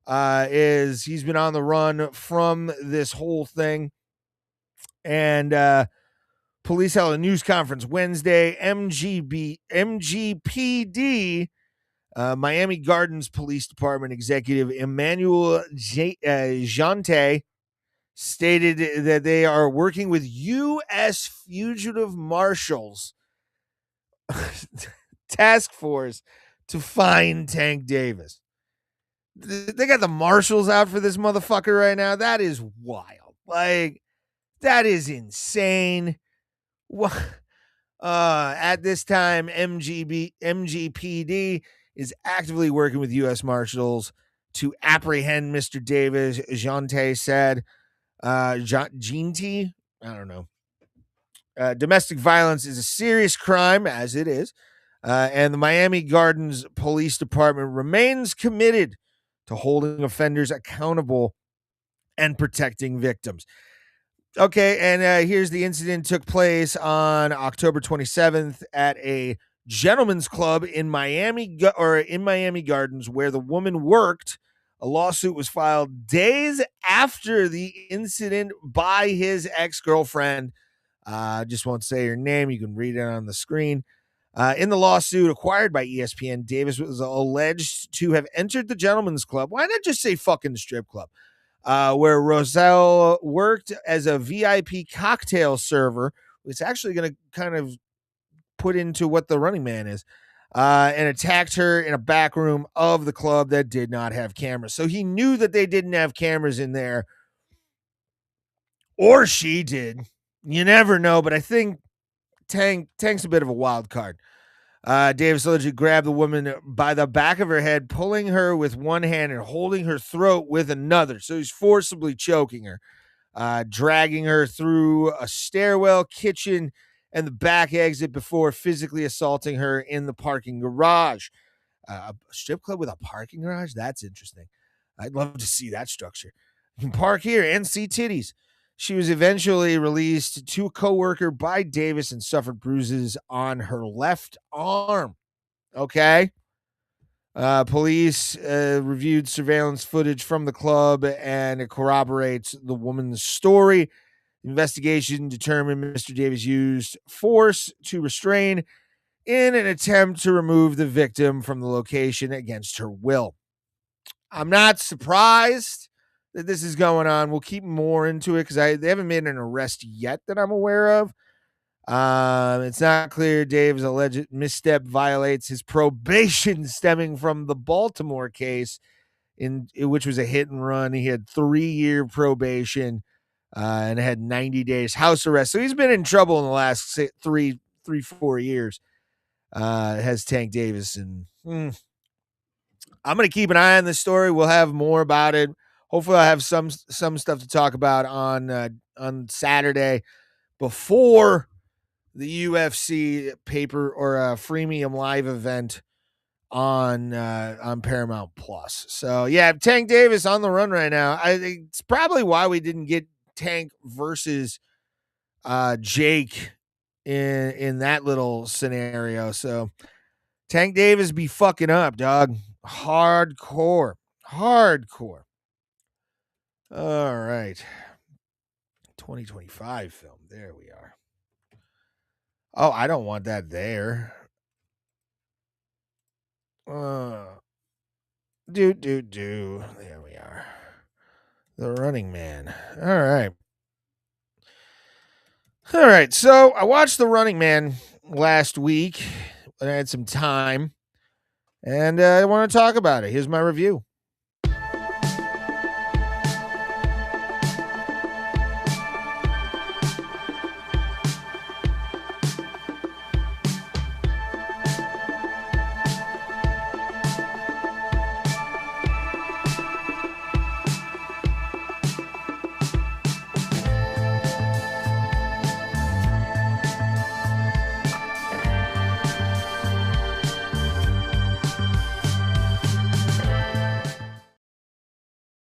Is he's been on the run from this whole thing. And police held a news conference Wednesday. MGPD, Miami Gardens Police Department Executive Emmanuel Jante stated that they are working with U.S. Fugitive Marshals Task Force to find Tank Davis. They got the marshals out for this motherfucker right now. That is wild. Like, that is insane. At this time, MGPD is actively working with U.S. Marshals to apprehend Mr. Davis, Jante said. Jinty? I don't know. Domestic violence is a serious crime, as it is, and the Miami Gardens Police Department remains committed to holding offenders accountable and protecting victims. Okay, and here's the incident. Took place on October 27th at a gentleman's club in Miami Gardens, where the woman worked. A lawsuit was filed days after the incident by his ex-girlfriend. Just won't say her name. You can read it on the screen. In the lawsuit acquired by ESPN, Davis was alleged to have entered the gentleman's club. Why not just say fucking strip club? Where Roselle worked as a VIP cocktail server. It's actually going to kind of put into what the Running Man is. And attacked her in a back room of the club that did not have cameras. So he knew that they didn't have cameras in there. Or she did. You never know, but I think Tank's a bit of a wild card. Davis allegedly grabbed the woman by the back of her head, pulling her with one hand and holding her throat with another. So he's forcibly choking her, dragging her through a stairwell, kitchen, and the back exit before physically assaulting her in the parking garage. A strip club with a parking garage? That's interesting. I'd love to see that structure. You can park here and see titties. She was eventually released to a coworker by Davis and suffered bruises on her left arm. Okay. Police reviewed surveillance footage from the club, and it corroborates the woman's story. Investigation determined Mr. Davis used force to restrain in an attempt to remove the victim from the location against her will. I'm not surprised that this is going on. We'll keep more into it because they haven't made an arrest yet that I'm aware of. It's not clear Dave's alleged misstep violates his probation stemming from the Baltimore case, in which was a hit and run. He had 3-year probation and had 90 days house arrest. So he's been in trouble in the last 4 years. Has Tank Davis, and I'm going to keep an eye on this story. We'll have more about it. Hopefully I'll have some stuff to talk about on Saturday before the UFC paper or freemium live event on Paramount Plus. So yeah, Tank Davis on the run right now. It's probably why we didn't get Tank versus Jake in that little scenario. So Tank Davis be fucking up, dog. Hardcore. All right. 2025 film. There we are. Oh, I don't want that there. There we are. The Running Man. All right. So I watched The Running Man last week when I had some time, and I want to talk about it. Here's my review.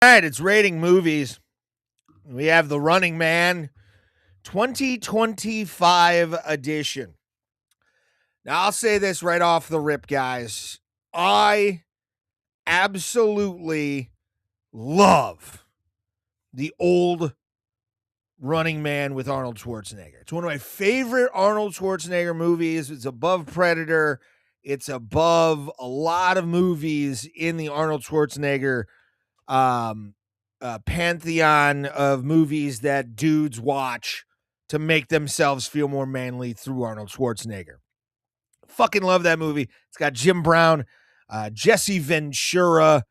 All right, it's rating movies. We have The Running Man 2025 edition. Now, I'll say this right off the rip, guys. I absolutely love the old Running Man with Arnold Schwarzenegger. It's one of my favorite Arnold Schwarzenegger movies. It's above Predator. It's above a lot of movies in the Arnold Schwarzenegger pantheon of movies that dudes watch to make themselves feel more manly through Arnold Schwarzenegger. Fucking love that movie. It's got Jim Brown, Jesse Ventura.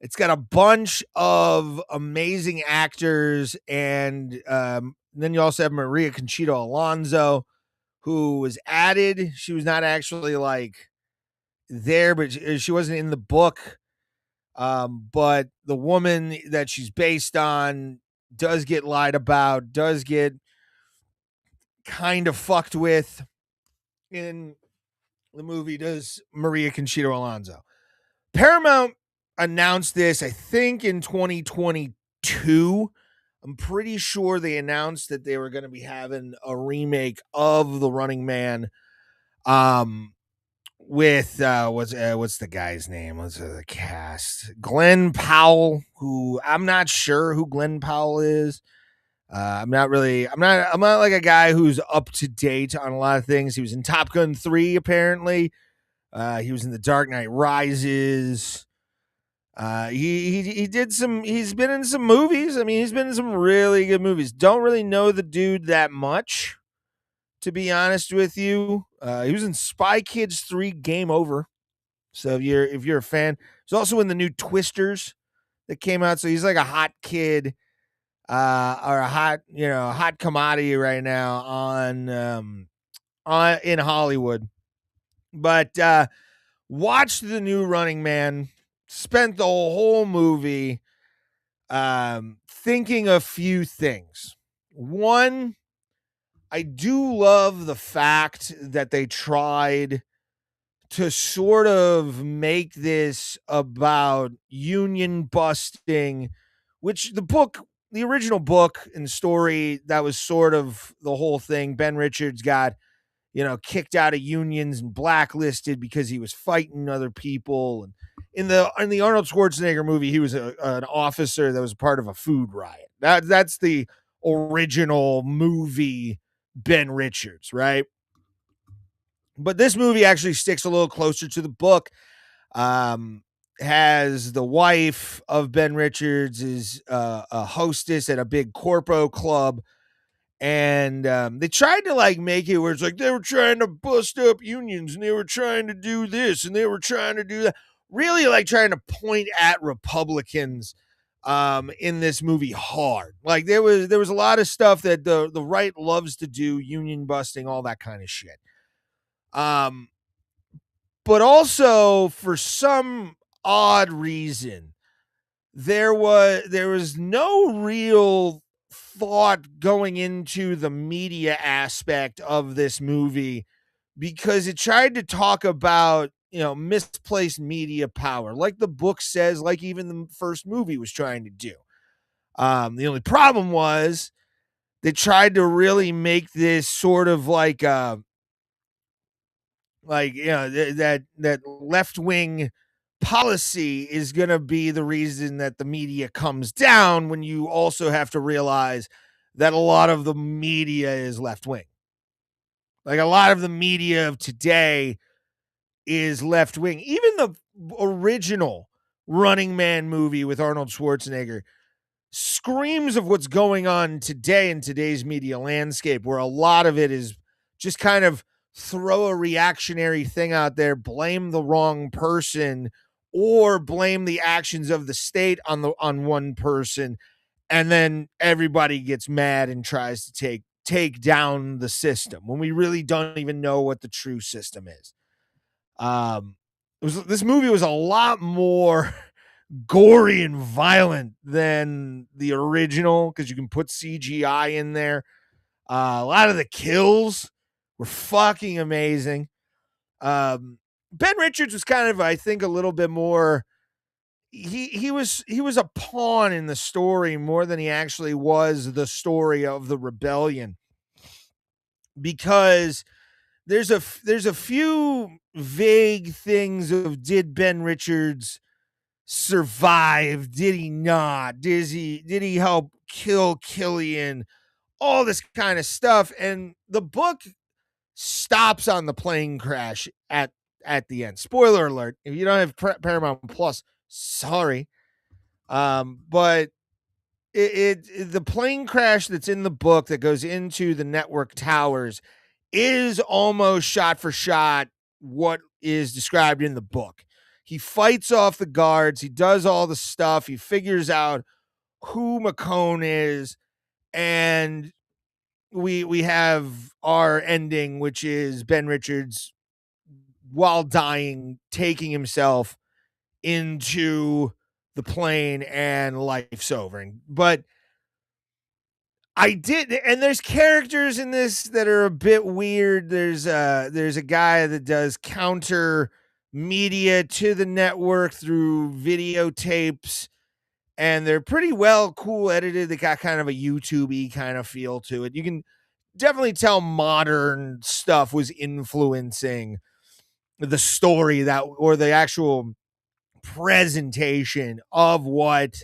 It's got a bunch of amazing actors, and then you also have Maria Conchita Alonso, who was added. She was not actually like there, but she wasn't in the book. But the woman that she's based on does get lied about, does get kind of fucked with in the movie, does Maria Conchita Alonso. Paramount announced this, I think, in 2022. I'm pretty sure they announced that they were going to be having a remake of The Running Man. With what's the guy's name? What's the cast? Glenn Powell, who I'm not sure who Glenn Powell is. I'm not like a guy who's up to date on a lot of things. He was in Top Gun 3, apparently. He was in The Dark Knight Rises. He's been in some movies. I mean, he's been in some really good movies. Don't really know the dude that much, to be honest with you. He was in Spy Kids 3 Game Over. So if you're a fan, he's also in the new Twisters that came out. So he's like a hot kid, or a hot commodity right now on in Hollywood. But watched the new Running Man. Spent the whole movie thinking a few things. One, I do love the fact that they tried to sort of make this about union busting, which the original book and story, that was sort of the whole thing. Ben Richards got, kicked out of unions and blacklisted because he was fighting other people. And in the Arnold Schwarzenegger movie, he was an officer that was part of a food riot. That's the original movie Ben Richards, right? But this movie actually sticks a little closer to the book. Has the wife of Ben Richards is a hostess at a big corpo club. And they tried to make it where it's like they were trying to bust up unions and they were trying to do this and they were trying to do that. Really trying to point at Republicans in this movie hard. There was a lot of stuff that the right loves to do, union busting, all that kind of shit. But also for some odd reason, there was no real thought going into the media aspect of this movie, because it tried to talk about, misplaced media power, like the book says, like even the first movie was trying to do. The only problem was they tried to really make this sort of that left-wing policy is going to be the reason that the media comes down, when you also have to realize that a lot of the media is left-wing. A lot of the media of today is left-wing. Even the original Running Man movie with Arnold Schwarzenegger screams of what's going on today in today's media landscape, where a lot of it is just kind of throw a reactionary thing out there, blame the wrong person, or blame the actions of the state on one person, and then everybody gets mad and tries to take down the system when we really don't even know what the true system is. This movie was a lot more gory and violent than the original, because you can put CGI in there. A lot of the kills were fucking amazing. Ben Richards was kind of, I think, a little bit more he was a pawn in the story more than he actually was the story of the rebellion, because there's a few vague things of, did Ben Richards survive? Did he not? Did he help kill Killian? All this kind of stuff, and the book stops on the plane crash at the end. Spoiler alert: if you don't have Paramount Plus, sorry, but the plane crash that's in the book that goes into the network towers is almost shot for shot what is described in the book. He fights off the guards. He does all the stuff. He figures out who McCone is, and we have our ending, which is Ben Richards, while dying, taking himself into the plane, and life's over. But and there's characters in this that are a bit weird. There's a guy that does counter media to the network through videotapes, and they're pretty cool edited. They got kind of a YouTube-y kind of feel to it. You can definitely tell modern stuff was influencing the story or the actual presentation of what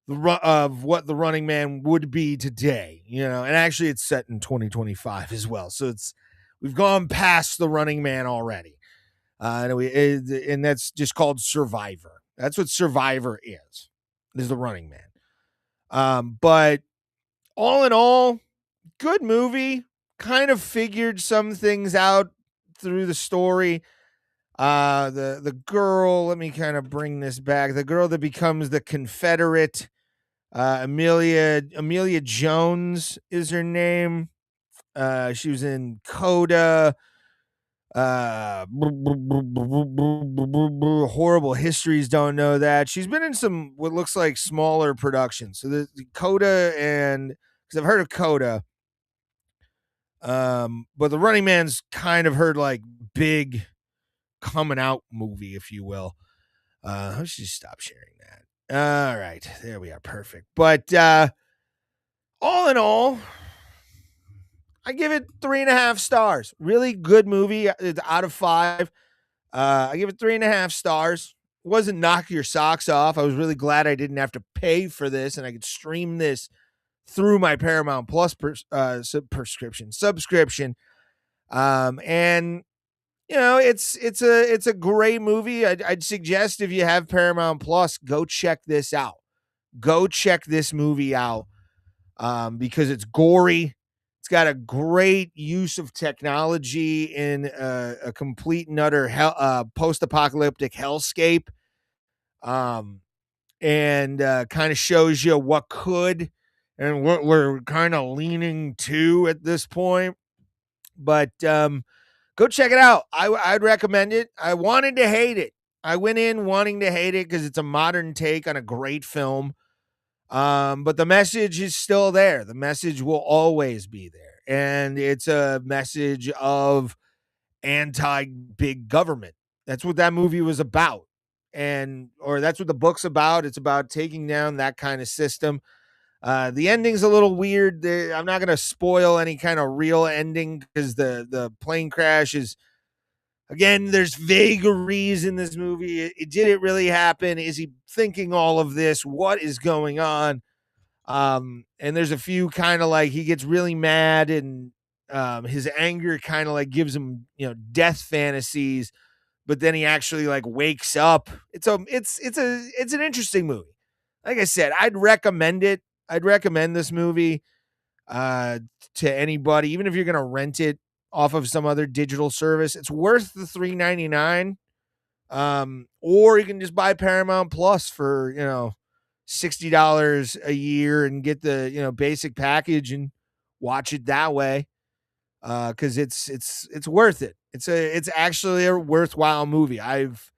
the Running Man would be today, and actually it's set in 2025 as well. So we've gone past the Running Man already. And that's just called Survivor. That's what Survivor is the Running Man. But all in all, good movie. Kind of figured some things out through the story. The girl, let me kind of bring this back. The girl that becomes the Confederate, Amelia Jones is her name. She was in Coda. Horrible Histories don't know that. She's been in some what looks like smaller productions. So the Coda, and because I've heard of Coda. But the Running Man's kind of heard like big coming out movie, if you will. I should stop sharing that. All right, there we are. Perfect. But all in all, I give it 3.5 stars. Really good movie. Out of 5. I give it 3.5 stars. It wasn't knock your socks off. I was really glad I didn't have to pay for this, and I could stream this through my Paramount Plus subscription. And it's a great movie. I'd suggest, if you have Paramount Plus, go check this out. Go check this movie out, because it's gory. It's got a great use of technology in a complete and utter post-apocalyptic hellscape, and kind of shows you what could and what we're kind of leaning to at this point. But go check it out. I'd recommend it. I wanted to hate it. I went in wanting to hate it because it's a modern take on a great film. But the message is still there. The message will always be there. And it's a message of anti-big government. That's what that movie was about. Or that's what the book's about. It's about taking down that kind of system. The ending's a little weird. I'm not going to spoil any kind of real ending because the plane crash is, again, there's vagaries in this movie. Did it really happen? Is he thinking all of this? What is going on? And there's a few kind of like he gets really mad, and his anger kind of like gives him, death fantasies, but then he actually like wakes up. It's an interesting movie. Like I said, I'd recommend it. I'd recommend this movie to anybody, even if you're going to rent it off of some other digital service. It's worth the $3.99. Or you can just buy Paramount Plus for, $60 a year and get the, basic package and watch it that way. Cause it's worth it. It's actually a worthwhile movie. I've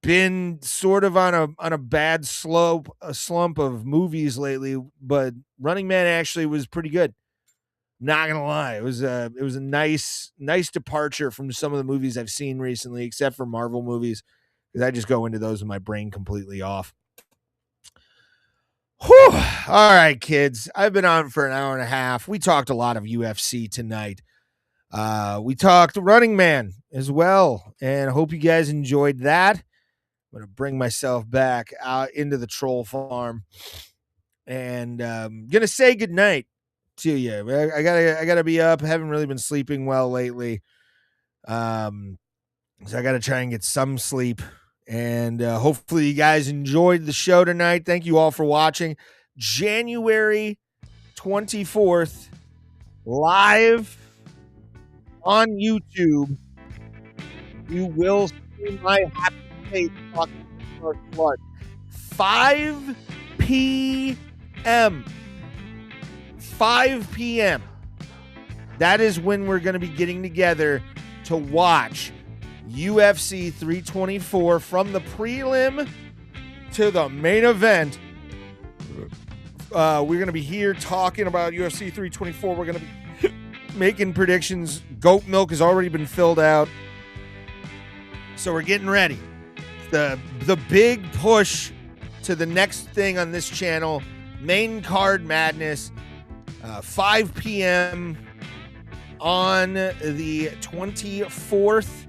been sort of on a bad slump of movies lately, but Running Man actually was pretty good. Not gonna lie, it was a nice departure from some of the movies I've seen recently, except for Marvel movies, because I just go into those with my brain completely off. Whew. All right, kids. I've been on for an hour and a half. We talked a lot of UFC tonight. We talked Running Man as well, and I hope you guys enjoyed that. I'm going to bring myself back out into the troll farm, and going to say goodnight to you. I gotta be up. I haven't really been sleeping well lately. So I got to try and get some sleep. And hopefully you guys enjoyed the show tonight. Thank you all for watching. January 24th, live on YouTube. You will see my happy face talking to blood. 5 p.m. 5 p.m. That is when we're going to be getting together to watch UFC 324 from the prelim to the main event. We're going to be here talking about UFC 324. We're going to be making predictions. Goat milk has already been filled out. So we're getting ready. The big push to the next thing on this channel, main card madness, 5 p.m. on the 24th.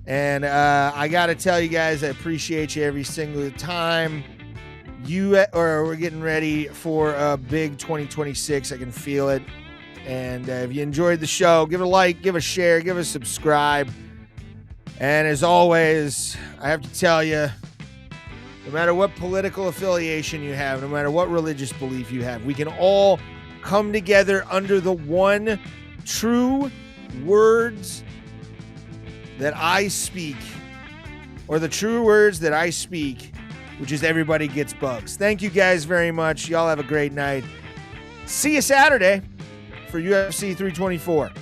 And I got to tell you guys, I appreciate you every single time. We're getting ready for a big 2026. I can feel it. And if you enjoyed the show, give it a like, give it a share, give it a subscribe. And as always, I have to tell you, no matter what political affiliation you have, no matter what religious belief you have, we can all come together under the one true words that I speak, or the true words that I speak, which is everybody gets bugs. Thank you guys very much. Y'all have a great night. See you Saturday for UFC 324.